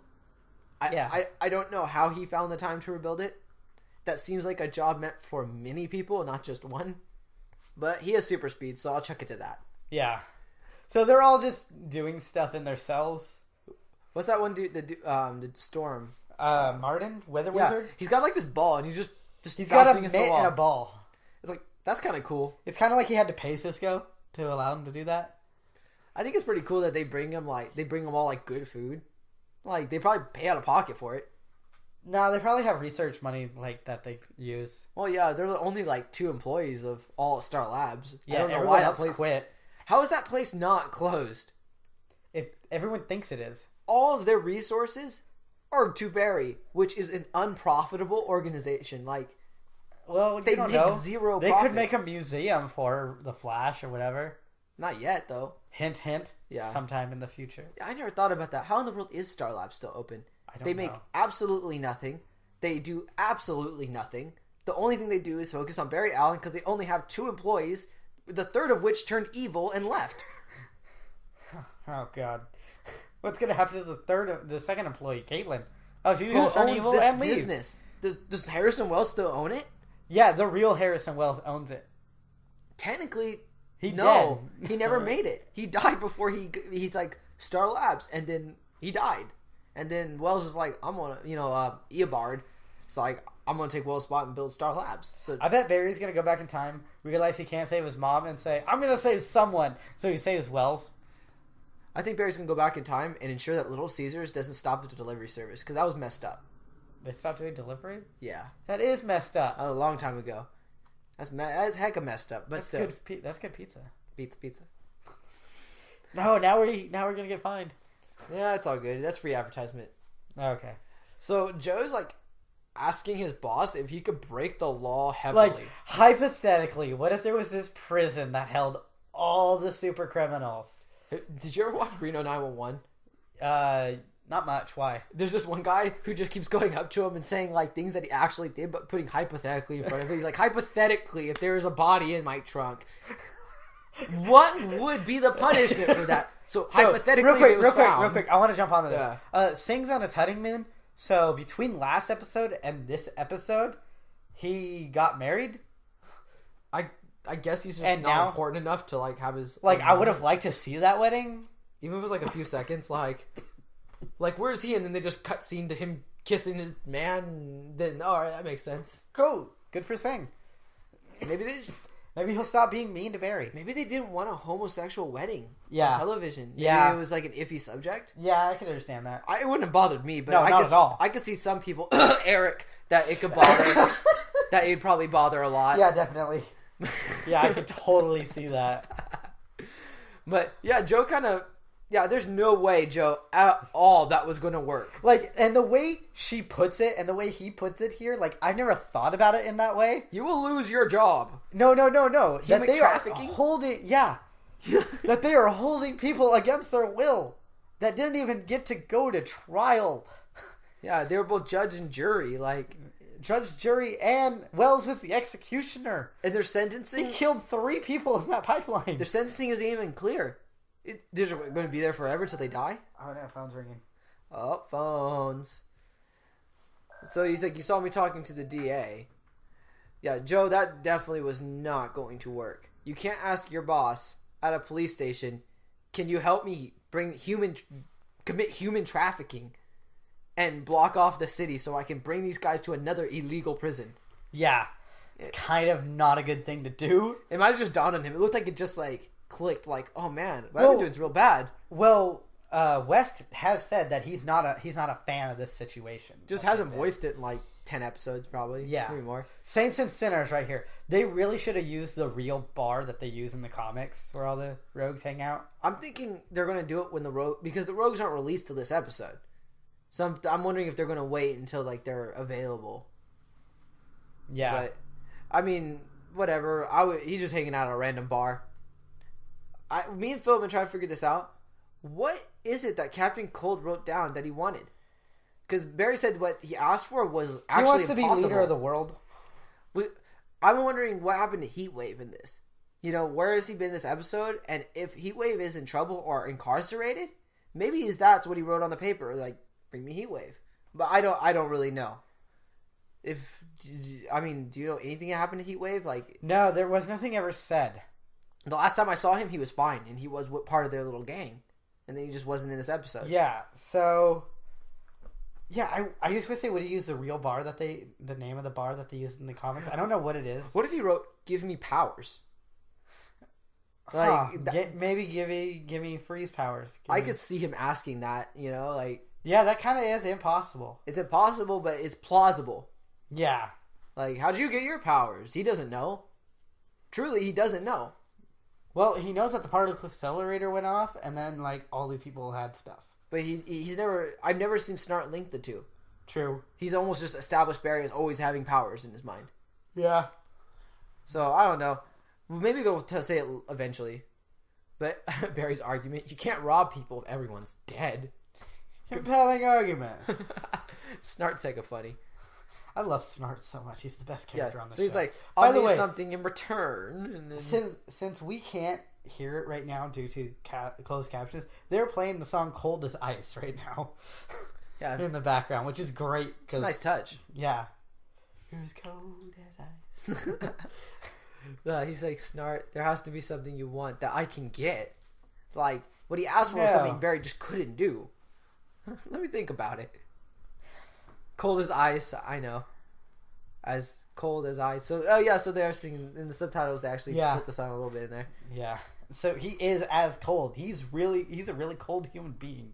I don't know how he found the time to rebuild it. That seems like a job meant for many people, not just one. But he has super speed, so I'll check it to that. Yeah. So they're all just doing stuff in their cells. What's that one dude? The Storm. Martin, Weather Wizard. He's got like this ball, and he's got a bouncing mitt against the wall. and a ball. It's like that's kind of cool. It's kind of like he had to pay Cisco to allow him to do that. I think it's pretty cool that they bring him all like good food. Like they probably pay out of pocket for it. No, they probably have research money like that they use. Well, yeah, there are only like 2 employees of all Star Labs. Yeah, I don't know everyone why that else place quit. How is that place not closed? Everyone thinks it is. All of their resources are to Barry, which is an unprofitable organization. Like, well, they don't make know. zero They profit. could make a museum for the Flash or whatever. Not yet, though. Hint, hint. Yeah. Sometime in the future. I never thought about that. How in the world is Star Labs still open? I don't They know. make absolutely nothing. They do absolutely nothing. The only thing they do is focus on Barry Allen because they only have 2 employees, the third of which turned evil and left. Oh God, what's gonna happen to the second employee, Caitlin? Oh, she's Who gonna turn owns evil this and leave. business? Does Harrison Wells still own it? Yeah, the real Harrison Wells owns it. Technically, He no. He never made it. He died before he's like Star Labs, and then he died. And then Wells is like, I'm gonna, Eobard. It's like, I'm gonna take Wells' spot and build Star Labs. So I bet Barry's gonna go back in time, realize he can't save his mom, and say, "I'm gonna save someone." So he saves Wells. I think Barry's gonna go back in time and ensure that Little Caesars doesn't stop the delivery service because that was messed up. They stopped doing delivery. Yeah, That is messed up. a long time ago. That's hecka messed up, but That's still, good. That's good pizza. pizza. No, now we're gonna get fined. Yeah, it's all good. That's free advertisement. Okay. So Joe's like asking his boss if he could break the law heavily. Like, hypothetically, what if there was this prison that held all the super criminals? Did you ever watch Reno 911? Not much. Why? There's this one guy who just keeps going up to him and saying like things that he actually did, but putting hypothetically in front of him. He's like, hypothetically, if there was a body in my trunk, what would be the punishment for that? So hypothetically, real found. quick. I want to jump onto this. Yeah. Sings on his honeymoon. So between last episode and this episode, he got married. I guess he's just And not now- important enough to like have his. Like, own I would moment. have liked to see that wedding. Even if it was like a few seconds, like where's he? And then they just cut scene to him kissing his man. And then all right, that makes sense. Cool. Good for Sing. Maybe he'll stop being mean to Barry. Maybe they didn't want a homosexual wedding Yeah. on television. Maybe Yeah. it was like an iffy subject. Yeah, I can understand that. It wouldn't have bothered me, but No, not at all. I could see some people, Eric, that it could bother. That it'd probably bother a lot. Yeah, definitely. Yeah, I could totally see that. But yeah, Joe there's no way, Joe, at all that was going to work. Like, and the way she puts it and the way he puts it here, like, I've never thought about it in that way. You will lose your job. No. Human trafficking? That they are holding people against their will that didn't even get to go to trial. Yeah, they were both judge and jury, like, Judge, jury, and Wells was the executioner. and their He sentencing. killed 3 people in that pipeline. Their sentencing isn't even clear. They're going to be there forever till they die. Oh no, phone's ringing. Oh, phones. So he's like, you saw me talking to the DA. Yeah, Joe, that definitely was not going to work. You can't ask your boss at a police station, can you help me commit human trafficking and block off the city so I can bring these guys to another illegal prison? Yeah. It's kind of not a good thing to do. It might have just dawned on him. It looked like it just like clicked, like, oh man, what I've been doing is real bad. Well, West has said that he's not a fan of this situation. Just hasn't voiced it in like 10 episodes probably. Yeah. Maybe more. Saints and Sinners right here. They really should have used the real bar that they use in the comics where all the rogues hang out. I'm thinking they're going to do it when because the rogues aren't released to this episode. So I'm wondering if they're going to wait until like they're available. Yeah. But I mean, whatever. He's just hanging out at a random bar. Me and Phil have been trying to figure this out. What is it that Captain Cold wrote down that he wanted? Because Barry said what he asked for was actually impossible. He wants to be leader of the world. I'm wondering what happened to Heatwave in this. You know, where has he been this episode? And if Heatwave is in trouble or incarcerated, maybe that's what he wrote on the paper. Like, bring me Heatwave. But I don't really know. Do you know anything that happened to Heatwave? Like, no, there was nothing ever said. The last time I saw him, he was fine, and he was part of their little gang. And then he just wasn't in this episode. Yeah, so... Yeah, I just wish they would have used the real bar the name of the bar that they used in the comics. I don't know what it is. What if he wrote, "Give me powers"? Like, maybe give me freeze powers. I could see him asking that, you know, like... Yeah, that kind of is impossible. It's impossible, but it's plausible. Yeah. Like, how'd you get your powers? He doesn't know. Truly, he doesn't know. Well, he knows that the particle accelerator went off, and then, like, all the people had stuff. But he's never... I've never seen Snart link the two. True. He's almost just established Barry as always having powers in his mind. Yeah. So, I don't know. Maybe they'll say it eventually. But Barry's argument, you can't rob people if everyone's dead. Compelling argument. Snart's like a funny. I love Snart so much. He's the best character on the show. So he's like, I'll need something in return. And then... Since we can't hear it right now due to closed captions, they're playing the song "Cold as Ice" right now. Yeah, in the background, which is great. It's a nice touch. Yeah. You're as cold as ice. He's like, Snart, there has to be something you want that I can get. Like, what he asked for was something Barry just couldn't do. Let me think about it. Cold as ice, I know. As cold as ice. So they are singing in the subtitles. They actually put the song a little bit in there. Yeah. So he is as cold. He's a really cold human being.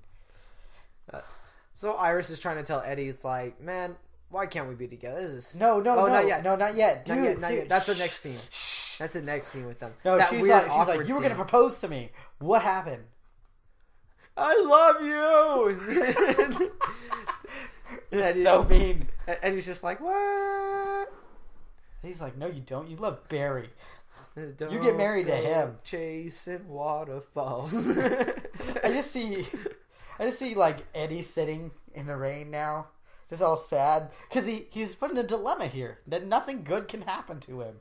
So Iris is trying to tell Eddie, it's like, man, why can't we be together? No, not yet. Dude, not yet. That's the next scene. That's the next scene with them. No, she's like, you were going to propose to me. What happened? I love you. It's so mean. And he's just like, what? He's like, no, you don't. You love Barry. Don't you get married to him. Chasing waterfalls. I just see like Eddie sitting in the rain now, just all sad because he's put in a dilemma here that nothing good can happen to him.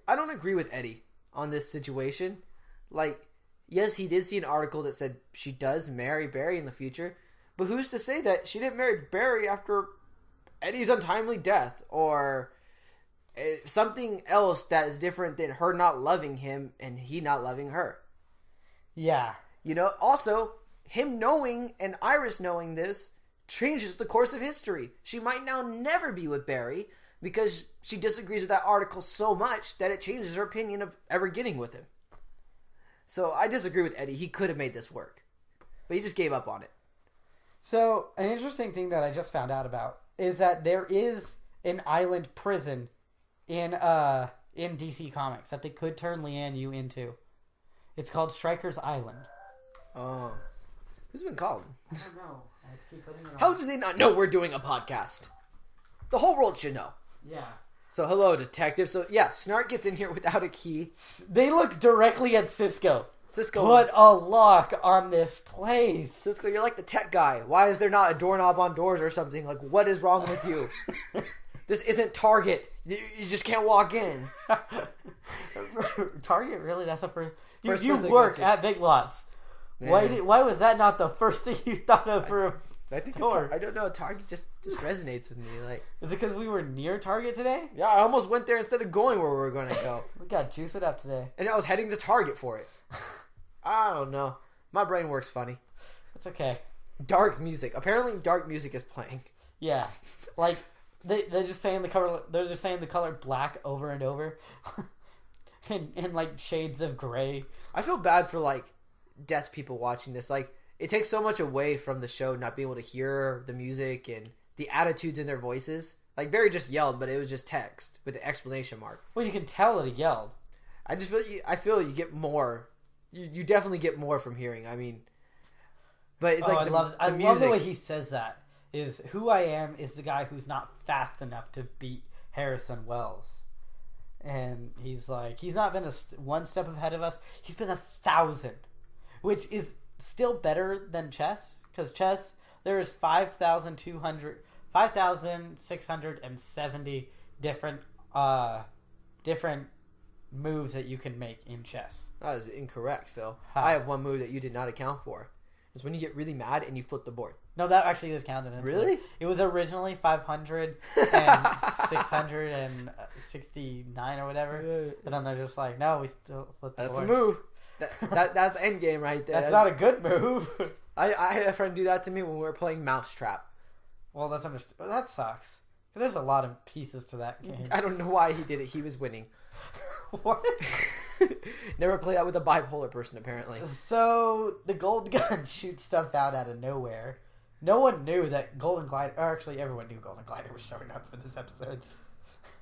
I don't agree with Eddie on this situation. Like, yes, he did see an article that said she does marry Barry in the future, but who's to say that she didn't marry Barry after Eddie's untimely death or something else that is different than her not loving him and he not loving her? Yeah. You know, also, him knowing and Iris knowing this changes the course of history. She might now never be with Barry because she disagrees with that article so much that it changes her opinion of ever getting with him. So I disagree with Eddie. He could have made this work, but he just gave up on it. So an interesting thing that I just found out about is that there is an island prison in DC Comics that they could turn Leanne Yu into. It's called Stryker's Island. Oh. Who's been calling? I don't know. I have to keep putting it on. How do they not know we're doing a podcast? The whole world should know. Yeah. So, hello, detective. So, yeah, Snart gets in here without a key. They look directly at Cisco. Cisco, put a lock on this place. Cisco, you're like the tech guy. Why is there not a doorknob on doors or something? Like, what is wrong with you? This isn't Target. You just can't walk in. Target, really? That's the first you work at Big Lots. Man. Why was that not the first thing you thought of for a store? I don't know. Target just resonates with me. Like, is it because we were near Target today? Yeah, I almost went there instead of going where we were going to go. We got juice it up today. And I was heading to Target for it. I don't know. My brain works funny. It's okay. Dark music. Apparently, dark music is playing. Yeah, like they're just saying the color. They're just saying the color black over and over, in like shades of gray. I feel bad for like deaf people watching this. Like, it takes so much away from the show not being able to hear the music and the attitudes in their voices. Like, Barry just yelled, but it was just text with the exclamation mark. Well, you can tell that he yelled. I feel you get more. You definitely get more from hearing. I mean, but it's like I love the way he says that. is who I am is the guy who's not fast enough to beat Harrison Wells. And he's like, he's not been one step ahead of us. He's been 1,000, which is still better than chess. Because chess, there is 5,670 different moves that you can make in chess. That is incorrect, Phil. I have one move that you did not account for. It's when you get really mad and you flip the board. No, that actually is counted. Really? It was originally 500 and 669 or whatever. But then they're just like, no, we still flip the board. That's a move. That's endgame right there. That's not a good move. I had a friend do that to me when we were playing Mousetrap. Well, that's understood. But that sucks. Because there's a lot of pieces to that game. I don't know why he did it. He was winning. What? Never play that with a bipolar person, apparently. So, the gold gun shoots stuff out of nowhere. No one knew that Golden Glider... Or actually, everyone knew Golden Glider was showing up for this episode.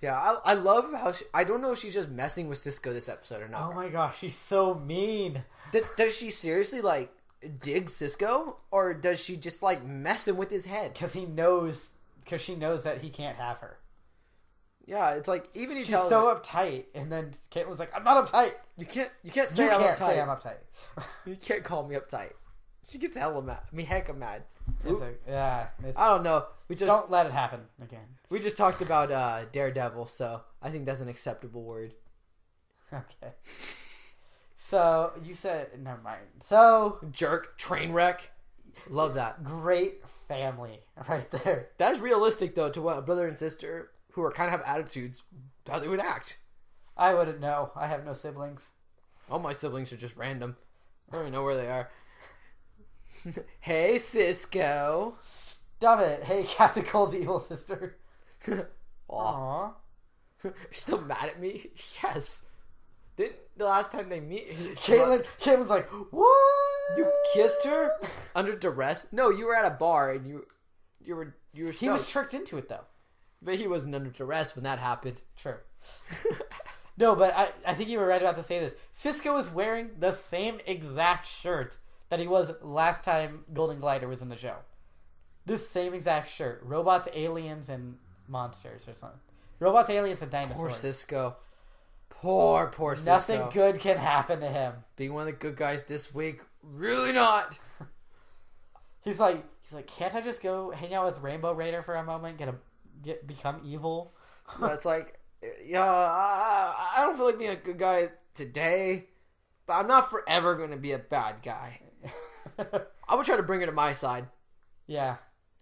Yeah, I love how... I don't know if she's just messing with Cisco this episode or not. Oh my gosh, she's so mean. Does she seriously, like, dig Cisco? Or does she just, like, messing with his head? Because she knows that he can't have her. Yeah, it's like, even she's so uptight, and then Caitlin's like, I'm not uptight. You can't say I'm uptight. You can't call me uptight. She gets hella mad. I mean, hecka mad. I don't know. Don't let it happen again. We just talked about Daredevil, so I think that's an acceptable word. Okay. So, you said... Never mind. So... Jerk. Train wreck. Love that. Great family right there. That's realistic, though, to what a brother and sister who are kind of have attitudes, how they would act. I wouldn't know. I have no siblings. All my siblings are just random. I don't even know where they are. Hey, Cisco. Stop it. Hey, Captain Cold's evil sister. Aww. You're still mad at me? Yes. Didn't the last time they meet... Caitlin's like, what? You kissed her? Under duress? No, you were at a bar and you were stoked. He was tricked into it, though. But he wasn't under duress when that happened. True. No, but I think you were right about to say this. Cisco is wearing the same exact shirt that he was last time Golden Glider was in the show. This same exact shirt. Robots, aliens, and monsters or something. Robots, aliens, and dinosaurs. Poor Cisco. Poor Cisco. Nothing good can happen to him. Being one of the good guys this week, really not. He's like, can't I just go hang out with Rainbow Raider for a moment, become evil? That's like, yeah, I don't feel like being a good guy today, but I'm not forever going to be a bad guy. I would try to bring her to my side. Yeah.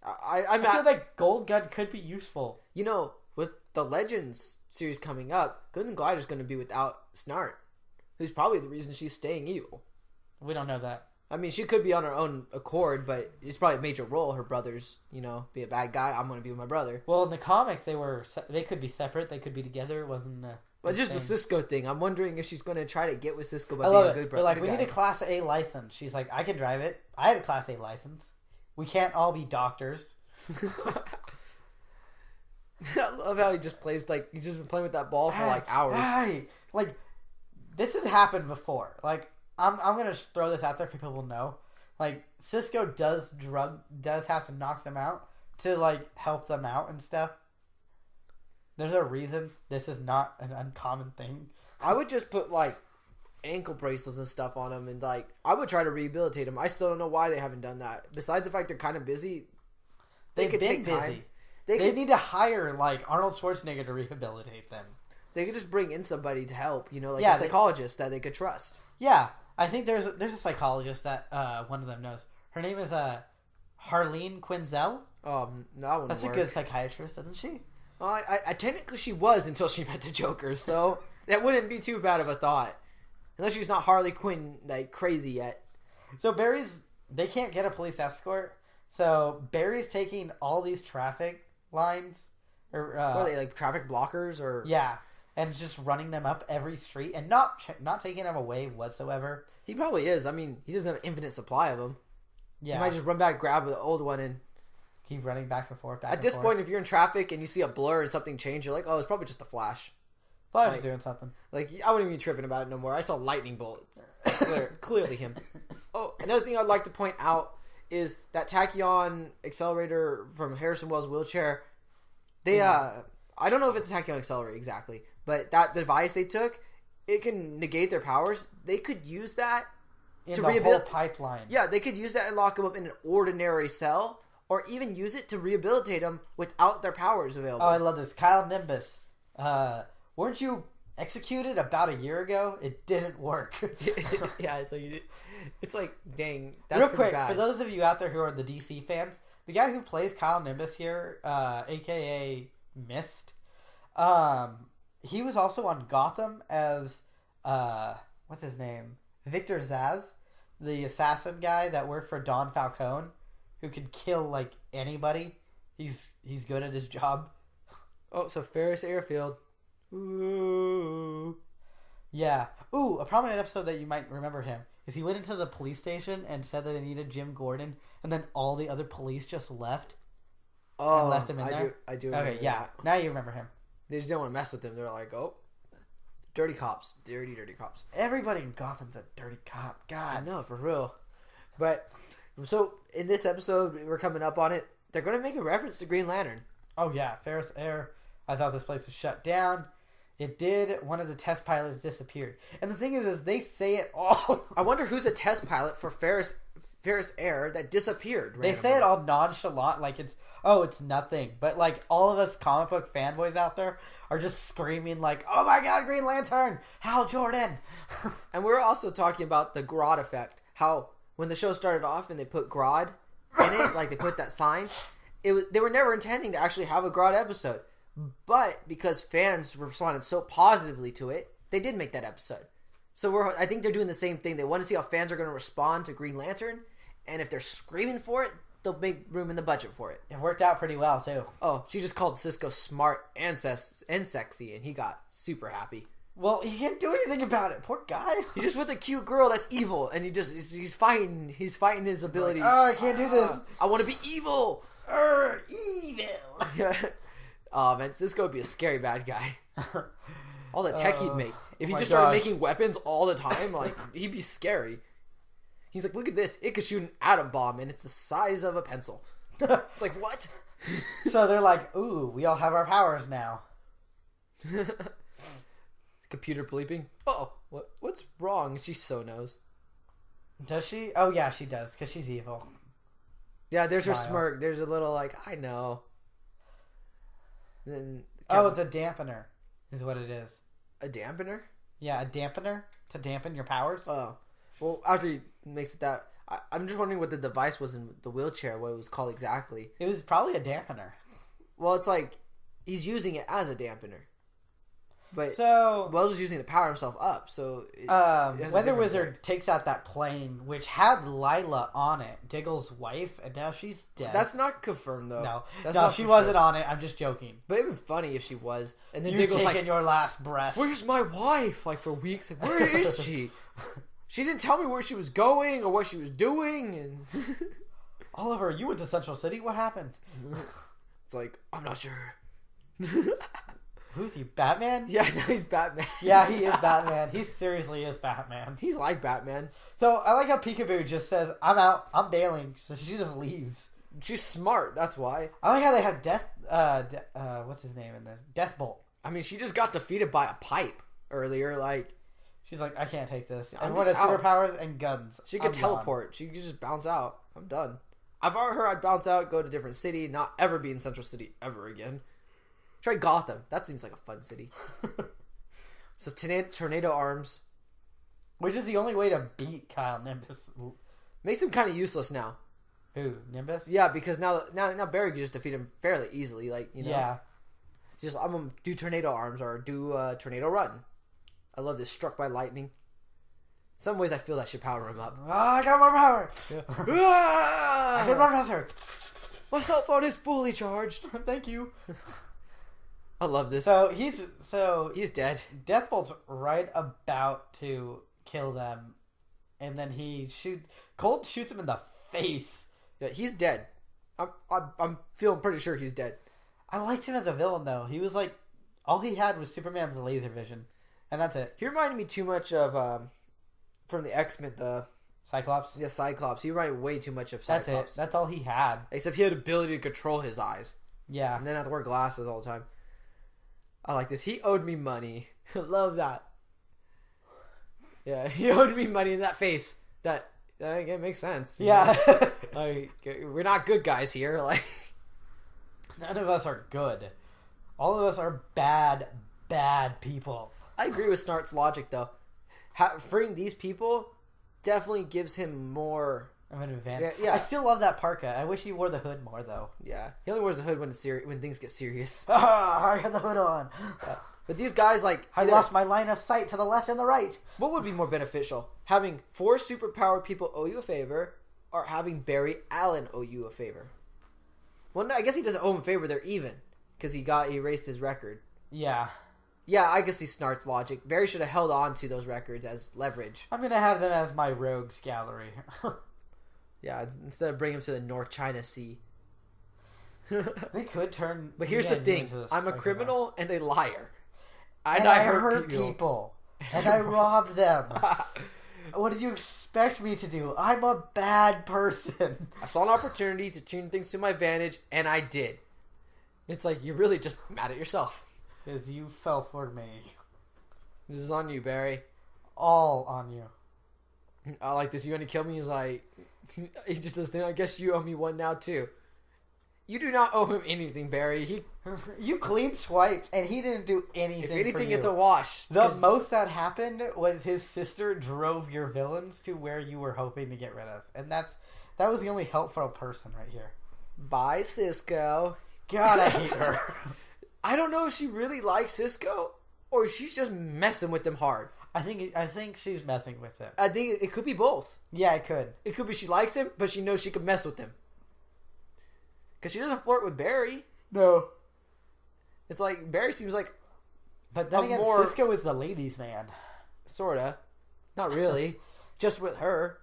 I feel like Gold Gun could be useful. You know, with the Legends series coming up, Golden Glider's going to be without Snart, who's probably the reason she's staying evil. We don't know that. I mean, she could be on her own accord, but it's probably a major role. Her brother's, be a bad guy. I'm going to be with my brother. Well, in the comics, they could be separate. They could be together. It wasn't Well, it's just the Cisco thing. I'm wondering if she's going to try to get with Cisco by being a good brother. But like, we need a Class A license. She's like, I can drive it. I have a Class A license. We can't all be doctors. I love how he just plays he's just been playing with that ball for hours. Right. Like, this has happened before. Like, I'm gonna throw this out there for people to know. Like, Cisco does have to knock them out to help them out and stuff. There's a reason this is not an uncommon thing. I would just put ankle bracelets and stuff on them, and I would try to rehabilitate them. I still don't know why they haven't done that. Besides the fact they're kind of busy, they could take time. Busy. They need to hire Arnold Schwarzenegger to rehabilitate them. They could just bring in somebody to help, a psychologist that they could trust. Yeah, I think there's a psychologist that one of them knows. Her name is Harleen Quinzel. Oh, no, that's work. A good psychiatrist, isn't she? Well, I technically she was until she met the Joker, so that wouldn't be too bad of a thought, unless she's not Harley Quinn crazy yet. So they can't get a police escort. So Barry's taking all these traffic lines, or what are they, traffic blockers, or and just running them up every street and not taking them away whatsoever. He probably is. I mean, he doesn't have an infinite supply of them. Yeah, he might just run back, grab the old one, and keep running back and forth. At this point, if you're in traffic and you see a blur and something change, you're like, oh, it's probably just a flash. Flash is doing something. I wouldn't even be tripping about it no more. I saw lightning bolts. Clearly him. Oh, another thing I'd like to point out is that tachyon accelerator from Harrison Wells' wheelchair. They I don't know if it's a tachyon accelerator exactly, but that device they took, it can negate their powers. They could use that to rehabilitate whole pipeline. Yeah, they could use that and lock them up in an ordinary cell, or even use it to rehabilitate them without their powers available. Oh, I love this. Kyle Nimbus. Weren't you executed about a year ago? It didn't work. Yeah, it's like, dang, that's real quick, bad. For those of you out there who are the DC fans, the guy who plays Kyle Nimbus here, aka Mist, he was also on Gotham as what's his name? Victor Zsasz, the assassin guy that worked for Don Falcone, who could kill like anybody. He's good at his job. Oh, so Ferris Airfield. Ooh. Yeah. Ooh, a prominent episode that you might remember him is he went into the police station and said that they needed Jim Gordon, and then all the other police just left. Oh, and left him in there. I do. Okay, yeah. That. Now you remember him. They just don't want to mess with him. They're like, oh, dirty cops, dirty cops. Everybody in Gotham's a dirty cop. God, I know, for real. But so in this episode, we're coming up on it. They're going to make a reference to Green Lantern. Oh yeah, Ferris Air. I thought this place was shut down. It did. One of the test pilots disappeared. And the thing is they say it all. I wonder who's a test pilot for Ferris Air that disappeared. They say it all nonchalant, like it's nothing. But like all of us comic book fanboys out there are just screaming like, "Oh my God, Green Lantern, Hal Jordan!" And we're also talking about the Grodd effect. How when the show started off and they put Grodd in it, like they put that sign, they were never intending to actually have a Grodd episode. But because fans responded so positively to it, they did make that episode. So I think they're doing the same thing. They want to see how fans are going to respond to Green Lantern, and if they're screaming for it, they'll make room in the budget for it. It worked out pretty well too. Oh, she just called Cisco smart and sexy, and he got super happy. Well, he can't do anything about it. Poor guy. He's just with a cute girl that's evil, and he's fighting his ability. Like, oh, I can't do this. I want to be evil. Evil. Oh man, Cisco would be a scary bad guy. All the tech he'd make. If he just gosh. started making weapons all the time, like he'd be scary. He's like, look at this. It could shoot an atom bomb, and it's the size of a pencil. It's like, what? So they're like, ooh, we all have our powers now. Computer bleeping. Oh, what's wrong? She so knows. Does she? Oh yeah, she does, because she's evil. Yeah, there's her smirk. There's a little like, I know. Then it's a dampener, is what it is. A dampener? Yeah, a dampener to dampen your powers. Oh, well, after he makes it that, I'm just wondering what the device was in the wheelchair. What it was called exactly. It was probably a dampener. Well, it's like he's using it as a dampener, but so Wells is using it to power himself up. So Weather Wizard takes out that plane, which had Lila on it, Diggle's wife, and now she's dead. That's not confirmed though. No, she wasn't on it. I'm just joking. But it'd be funny if she was. And then You're Diggle's taking like, your last breath. "Where's my wife?" Like for weeks. Like, where is she? She didn't tell me where she was going or what she was doing. And Oliver, you went to Central City. What happened? It's like, I'm not sure. Who's he? Batman? Yeah, no, he's Batman. Yeah, he is Batman. He seriously is Batman. He's like Batman. So I like how Peekaboo just says, "I'm out. I'm bailing." So she just leaves. She's smart. That's why. I like how they have what's his name in this? Deathbolt. I mean, she just got defeated by a pipe earlier. Like, she's like, I can't take this. I'm Everyone has just out. superpowers and guns. She could I'm teleport. She could just bounce out. I'm done. I've already heard I'd bounce out, go to a different city, not ever be in Central City ever again. Try Gotham. That seems like a fun city. So tornado arms, which is the only way to beat Kyle Nimbus. Makes him kind of useless now. Who, Nimbus? Yeah, because now Barry can just defeat him fairly easily. Like, you know, yeah. Just I'm gonna do tornado arms or do tornado run. I love this struck by lightning. In some ways, I feel that should power him up. I got more power. I get more power. My cell phone is fully charged. Thank you. I love this. So he's dead. Deathbolt's right about to kill them, and then Colt shoots him in the face. Yeah, he's dead. I'm feeling pretty sure he's dead. I liked him as a villain though. He was like, all he had was Superman's laser vision, and that's it. He reminded me too much of from the X-Men, the Cyclops? Yeah, Cyclops. He reminded me way too much of That's Cyclops. it. That's all he had. Except he had the ability to control his eyes. Yeah. And then have to wear glasses all the time. I like this. He owed me money. Love that. Yeah, he owed me money in that face. That it makes sense. Yeah. Like, we're not good guys here. Like, none of us are good. All of us are bad people. I agree with Snart's logic, though. Freeing these people definitely gives him more of an advantage. Yeah. I still love that parka. I wish he wore the hood more, though. Yeah, he only wears the hood when things get serious. I had the hood on. But these guys, like, I lost my line of sight to the left and the right. What would be more beneficial? Having 4 superpowered people owe you a favor, or having Barry Allen owe you a favor? Well, no, I guess he doesn't owe him a favor. They're even because he erased his record. Yeah. Yeah, I can see Snart's logic. Barry should have held on to those records as leverage. I'm gonna have them as my rogues gallery. Yeah, instead of bringing him to the North China Sea. They could turn. But here's the thing: I'm a criminal and a liar, and I hurt people, and I robbed them. What did you expect me to do? I'm a bad person. I saw an opportunity to turn things to my advantage, and I did. It's like you're really just mad at yourself. Because you fell for me. This is on you, Barry. All on you. I like this. You want to kill me? He's like, he just does thing. I guess you owe me one now too. You do not owe him anything, Barry. You clean swiped, and he didn't do anything. If anything, for you. it's a wash. The most that happened was his sister drove your villains to where you were hoping to get rid of, and that was the only helpful person right here. Bye, Cisco. God, I hate her. I don't know if she really likes Cisco or she's just messing with them hard. I think she's messing with him. I think it could be both. Yeah, it could. It could be she likes him, but she knows she can mess with him. Because she doesn't flirt with Barry. No. It's like, Barry seems like... But then again, Cisco is the ladies' man. Sorta. Not really. Just with her.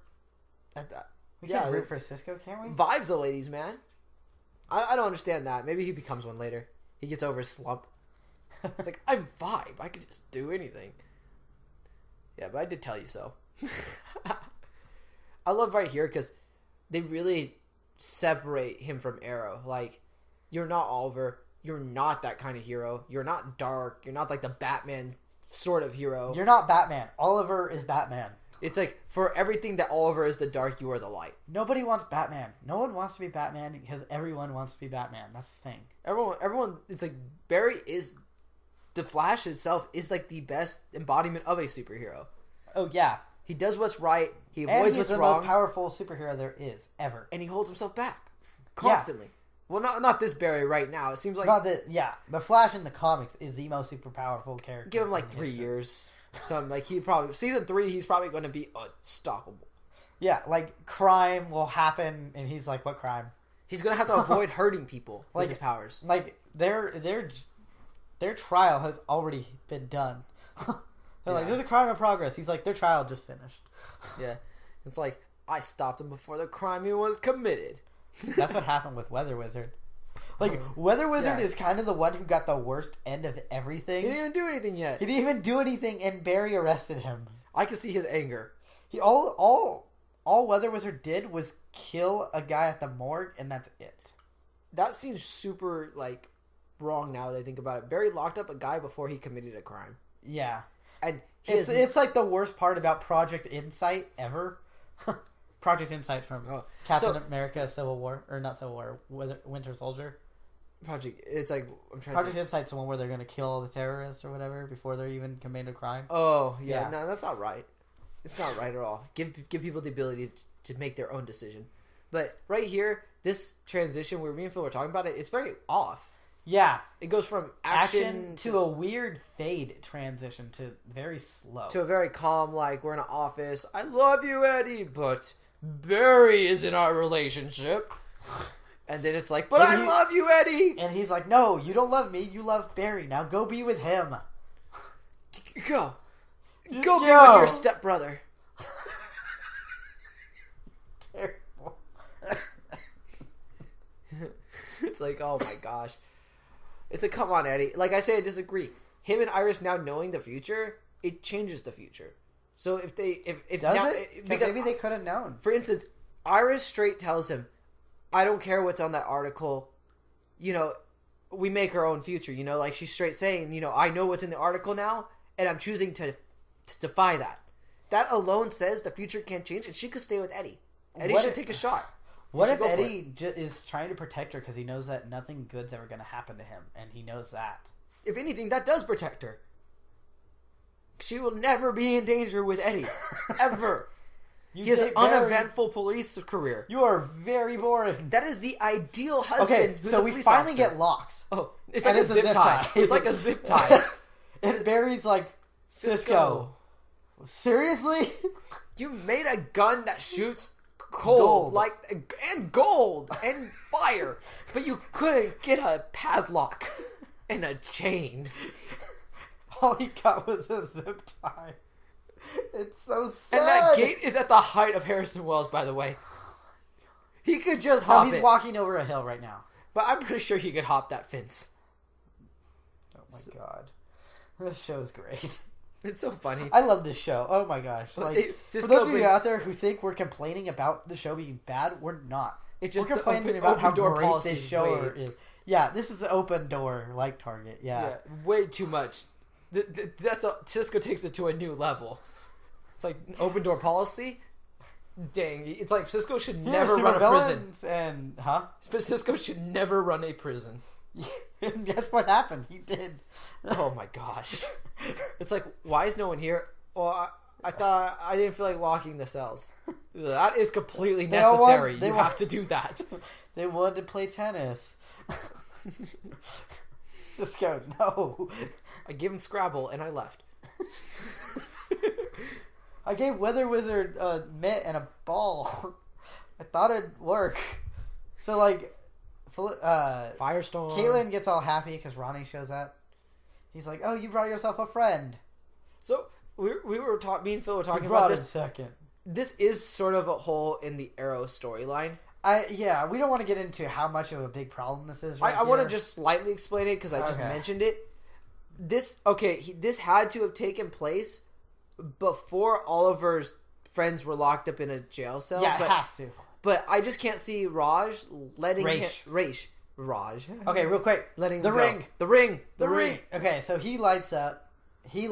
We can root for Cisco, can't we? Vibe's a ladies' man. I don't understand that. Maybe he becomes one later. He gets over his slump. It's like, I'm Vibe. I could just do anything. Yeah, but I did tell you so. I love right here because they really separate him from Arrow. Like, you're not Oliver. You're not that kind of hero. You're not dark. You're not like the Batman sort of hero. You're not Batman. Oliver is Batman. It's like, for everything that Oliver is the dark, you are the light. Nobody wants Batman. No one wants to be Batman because everyone wants to be Batman. That's the thing. Everyone, it's like, Barry is, the Flash itself is like the best embodiment of a superhero. Oh, yeah. He does what's right. He avoids what's wrong. He's the most powerful superhero there is, ever. And he holds himself back. Constantly. Yeah. Well, not this Barry right now. It seems like... The Flash in the comics is the most super powerful character. Give him like 3 years. Something like he probably... Season 3, he's probably going to be unstoppable. Yeah, like crime will happen and he's like, what crime? He's going to have to avoid hurting people with his powers. Like, their trial has already been done. They're like, there's a crime in progress. He's like, their trial just finished. Yeah. It's like, I stopped him before the crime was committed. That's what happened with Weather Wizard. Like, Weather Wizard is kind of the one who got the worst end of everything. He didn't even do anything yet. He didn't even do anything, and Barry arrested him. I can see his anger. All Weather Wizard did was kill a guy at the morgue, and that's it. That seems super, like, wrong now that I think about it. Barry locked up a guy before he committed a crime. Yeah. And it's like the worst part about Project Insight ever. Project Insight from Captain America Civil War, or not Civil War, Winter Soldier. It's like, I'm trying Project Insight's the one where they're going to kill all the terrorists or whatever before they're even committed a crime. Oh, yeah. No, that's not right. It's not right at all. Give people the ability to make their own decision. But right here, this transition where me and Phil were talking about it, it's very off. Yeah. It goes from action to a weird fade transition to very slow. To a very calm, like, we're in an office. I love you, Eddie, but Barry is in our relationship. And then it's like, but I love you, Eddie. And he's like, no, you don't love me. You love Barry. Now go be with him. Go be with your stepbrother. Terrible. It's like, oh my gosh. It's like, come on, Eddie. Like I say, I disagree. Him and Iris now knowing the future, it changes the future. So if Does now, it? Because maybe they could have known. For instance, Iris straight tells him, "I don't care what's on that article. You know, we make our own future." You know, like she's straight saying, "You know, I know what's in the article now, and I'm choosing to defy that." That alone says the future can't change, and she could stay with Eddie. Eddie should take a shot. What if Eddie is trying to protect her because he knows that nothing good's ever going to happen to him, and he knows that? If anything, that does protect her. She will never be in danger with Eddie. Ever. He has an uneventful police career. You are very boring. That is the ideal husband. Okay, so we finally get locks. Oh, it's like a zip tie. It's like a zip tie. And Barry's like, Cisco. Seriously? You made a gun that shoots gold. And gold and fire, but you couldn't get a padlock and a chain. All he got was a zip tie. It's so sad. And that gate is at the height of Harrison Wells, by the way. He could just hop he's it. Walking over a hill right now. But I'm pretty sure he could hop that fence. Oh my god. This show's great. It's so funny. I love this show. Oh my gosh. Like, for those of you out there who think we're complaining about the show being bad, we're not. It's just we're complaining about how great this show is. Yeah, this is the open door like Target. Yeah. Way too much. Cisco takes it to a new level. It's like an open door policy. Dang, it's like Cisco should never run a prison. But Cisco should never run a prison. And guess what happened? He did. Oh my gosh. It's like, why is no one here? Well, I thought I didn't feel like locking the cells. That is completely necessary. You have to do that. They wanted to play tennis. Cisco, no. I gave him Scrabble and I left. I gave Weather Wizard a mitt and a ball. I thought it'd work. So like, Firestorm. Caitlin gets all happy because Ronnie shows up. He's like, "Oh, you brought yourself a friend." So me and Phil were talking about this. Second. This is sort of a hole in the Arrow storyline. We don't want to get into how much of a big problem this is. I want to just slightly explain it because I just mentioned it. This had to have taken place before Oliver's friends were locked up in a jail cell. Yeah, it has to. But I just can't see Raj letting Raj. Okay, real quick. Letting the ring. The ring. Okay, so he lights up. He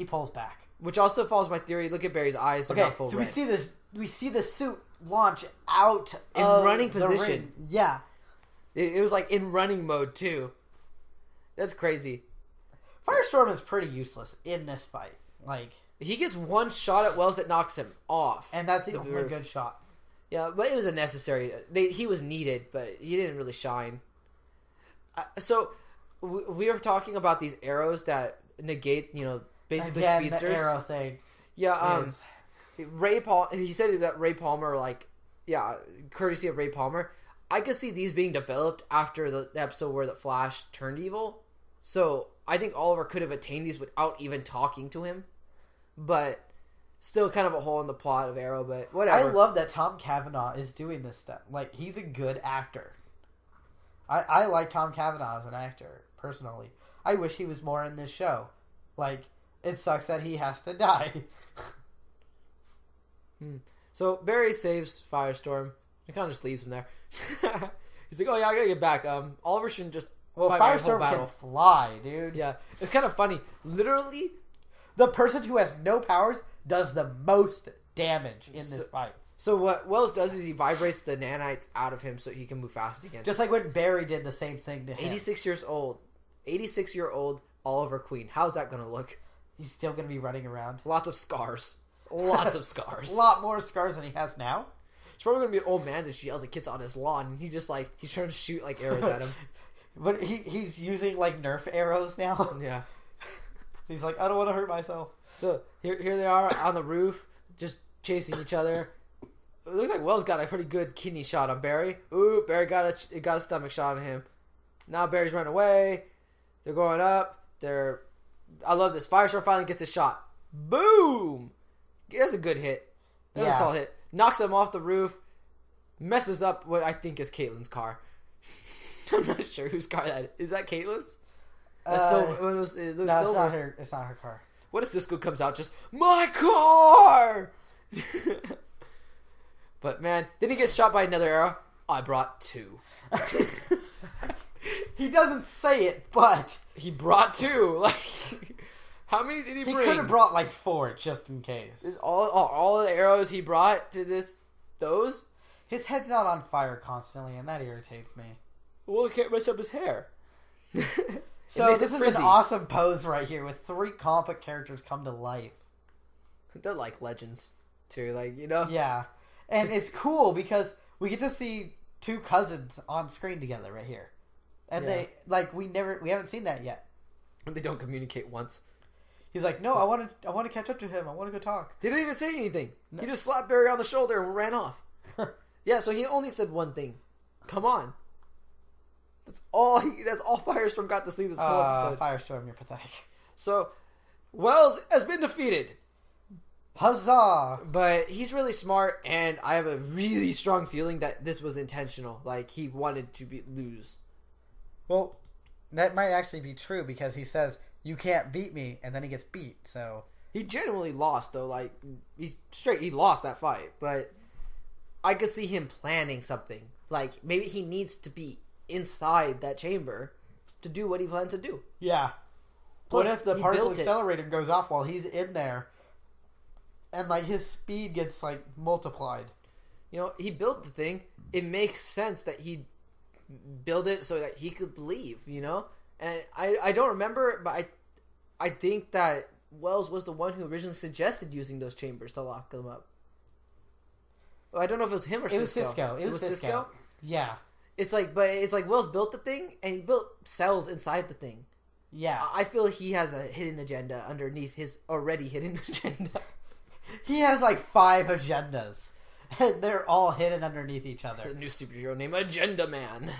pulls back. Which also follows my theory. Look at Barry's eyes. Okay, so red. We see the suit launch out in running position. Ring. Yeah. It was like in running mode too. That's crazy. Firestorm is pretty useless in this fight. Like, he gets one shot at Wells that knocks him off. And that's the only good shot. Yeah, but it was unnecessary. He was needed, but he didn't really shine. So, we were talking about these arrows that negate, basically speedsters. The arrow thing. Yeah, he said that Ray Palmer, courtesy of Ray Palmer. I could see these being developed after the episode where the Flash turned evil. So, I think Oliver could have attained these without even talking to him. But still kind of a hole in the plot of Arrow, but whatever. I love that Tom Cavanaugh is doing this stuff. Like, he's a good actor. I like Tom Cavanaugh as an actor, personally. I wish he was more in this show. Like, it sucks that he has to die. So, Barry saves Firestorm. He kind of just leaves him there. He's like, oh yeah, I gotta get back. Oliver shouldn't just fight Firestorm can fly, dude. Yeah, it's kind of funny. Literally, the person who has no powers does the most damage in this fight. So what Wells does is he vibrates the nanites out of him so he can move fast again. Just like when Barry did the same thing to him. 86-year-old Oliver Queen. How's that going to look? He's still going to be running around. Lots of scars. Lots of scars. A lot more scars than he has now. He's probably going to be an old man that she yells at kids on his lawn. And he's trying to shoot arrows at him. But he's using Nerf arrows now. Yeah. He's like, I don't want to hurt myself. So here they are on the roof, just chasing each other. It looks like Wells got a pretty good kidney shot on Barry. Ooh, Barry got a stomach shot on him. Now Barry's running away. They're going up. I love this. Firestorm finally gets a shot. Boom! That's a good hit. That's a solid hit. Knocks him off the roof. Messes up what I think is Caitlin's car. I'm not sure whose car that is. Is that Caitlin's? No, it's not her car. What if Cisco comes out just, my car? But man, then he gets shot by another arrow. I brought 2. He doesn't say it, but he brought 2. Like, how many did he bring? He could have brought like 4 just in case. Is all the arrows he brought to those? His head's not on fire constantly, and that irritates me. Well, it can't mess up his hair. So this is an awesome pose right here with 3 comic book characters come to life. They're like legends too, like, you know? Yeah. And it's cool because we get to see 2 cousins on screen together right here. And they we haven't seen that yet. They don't communicate once. He's like, "No, I want to catch up to him. I want to go talk." They didn't even say anything. No. He just slapped Barry on the shoulder and ran off. Yeah, so he only said one thing. Come on. That's all Firestorm got to see this whole episode. Firestorm, you're pathetic. So, Wells has been defeated. Huzzah! But he's really smart, and I have a really strong feeling that this was intentional. Like, he wanted to lose. Well, that might actually be true because he says, "You can't beat me," and then he gets beat, so... He genuinely lost, though. Like, he lost that fight, but I could see him planning something. Like, maybe he needs to be inside that chamber to do what he plans to do. Yeah. Plus, what if the particle accelerator goes off while he's in there and, like, his speed gets, like, multiplied? You know, he built the thing. It makes sense that he build it so that he could leave, you know? And I don't remember, but I think that Wells was the one who originally suggested using those chambers to lock them up. Well, I don't know if it was him or Cisco. It was Cisco. Yeah. It's like Wells built the thing, and he built cells inside the thing. Yeah. I feel he has a hidden agenda underneath his already hidden agenda. He has like 5 agendas. And they're all hidden underneath each other. The new superhero named Agenda Man.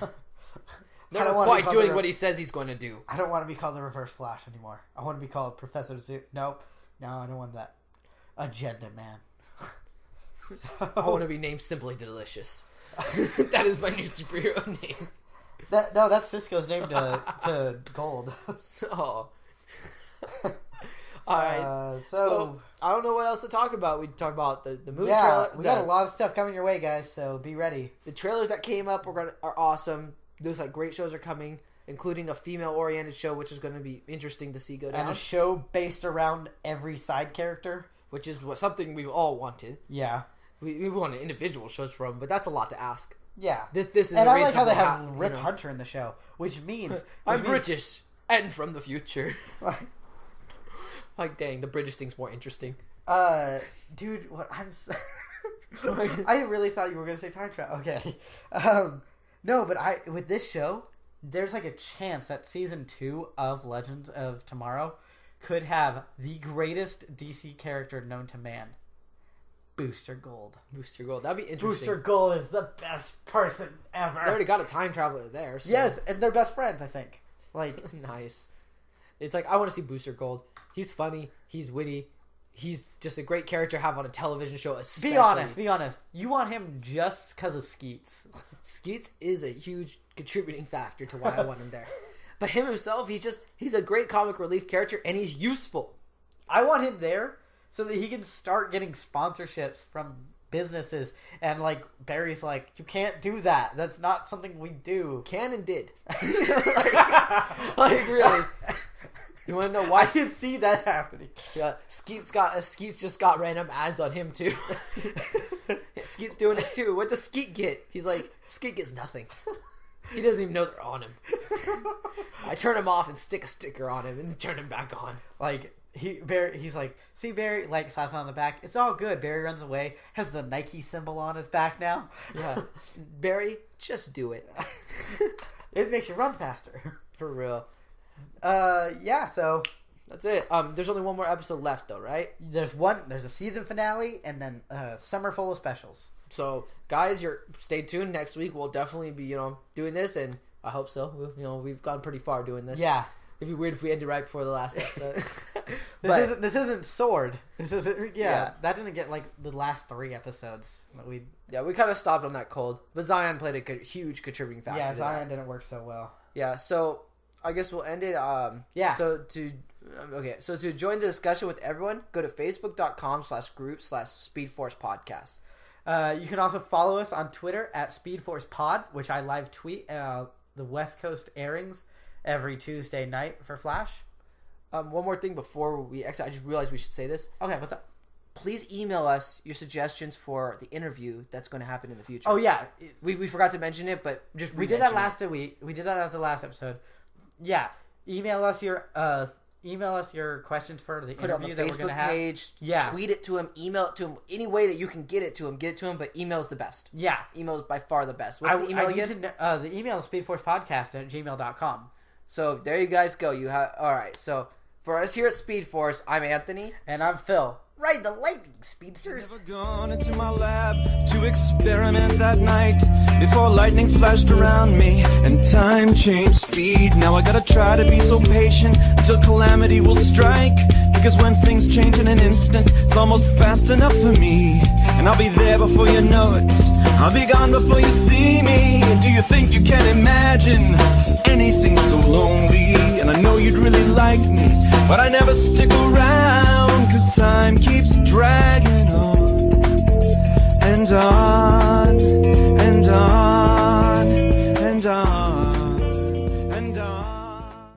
Never quite doing what he says he's going to do. I don't want to be called the Reverse Flash anymore. I want to be called Professor Zoo. Nope. No, I don't want that. Agenda Man. I want to be named Simply Delicious. That is my new superhero name. That's Cisco's name to Gold. So... Alright, so I don't know what else to talk about. We talked about the movie trailer. We got a lot of stuff coming your way, guys, so be ready. The trailers that came up are awesome. Looks like great shows are coming, including a female-oriented show, which is going to be interesting to see go down. And a show based around every side character. Which is something we've all wanted. Yeah. We wanted individual shows from, but that's a lot to ask. Yeah. This is and I like how they have Rip Hunter in the show, which means... British and from the future. Like, dang, the British thing's more interesting. Dude, what I really thought you were going to say time travel. Okay. No, but with this show, there's like a chance that season 2 of Legends of Tomorrow could have the greatest DC character known to man. Booster Gold. That'd be interesting. Booster Gold is the best person ever. They already got a time traveler there. So. Yes, and they're best friends, I think. Like, nice. It's like, I want to see Booster Gold. He's funny. He's witty. He's just a great character to have on a television show, especially. Be honest. You want him just because of Skeets. Skeets is a huge contributing factor to why I want him there. But him himself, he's a great comic relief character, and he's useful. I want him there so that he can start getting sponsorships from businesses. And, like, Barry's like, you can't do that. That's not something we do. Can and did. Like, really. You want to know why? I can see that happening. Yeah, Skeets just got random ads on him too. Skeet's doing it too. What does Skeet get? He's like, Skeet gets nothing. He doesn't even know they're on him. I turn him off and stick a sticker on him and turn him back on. Like he's like, see Barry, like slaps on the back. It's all good. Barry runs away. Has the Nike symbol on his back now. Yeah, Barry, just do it. It makes you run faster. For real. Yeah, so that's it. There's only one more episode left though, right? There's a season finale and then summer full of specials. So guys, stay tuned. Next week we'll definitely be, doing this, and I hope so. We've gone pretty far doing this. Yeah. It'd be weird if we ended right before the last episode. This isn't Sword. This isn't that didn't get like the last 3 episodes that we kind of stopped on that cold. But Zion played a huge contributing factor. Yeah, Zion didn't work so well. Yeah, so I guess we'll end it. Yeah. So to join the discussion with everyone, go to facebook.com/group/Speedforce podcast. You can also follow us on Twitter at Speedforce Pod, which I live tweet the West Coast airings every Tuesday night for Flash. One more thing before we exit, I just realized we should say this. Okay, what's up? Please email us your suggestions for the interview that's going to happen in the future. Oh yeah, we forgot to mention it, but just we did that last week. We did that as the last episode. Yeah, email us your questions for the interview that we're going to have. Page, tweet it to him, email it to him, any way that you can get it to him, but email is the best. Yeah. Email is by far the best. What's the email again? The email is speedforcepodcast@gmail.com. So there you guys go. Alright, so for us here at Speedforce, I'm Anthony. And I'm Phil. Ride the lightning, speedsters. Never gone into my lab to experiment that night before lightning flashed around me and time changed speed. Now I gotta try to be so patient until calamity will strike, because when things change in an instant, it's almost fast enough for me. And I'll be there before you know it, I'll be gone before you see me. And do you think you can imagine anything so lonely? And I know you'd really like me, but I never stick around, 'cause time keeps dragging on and on.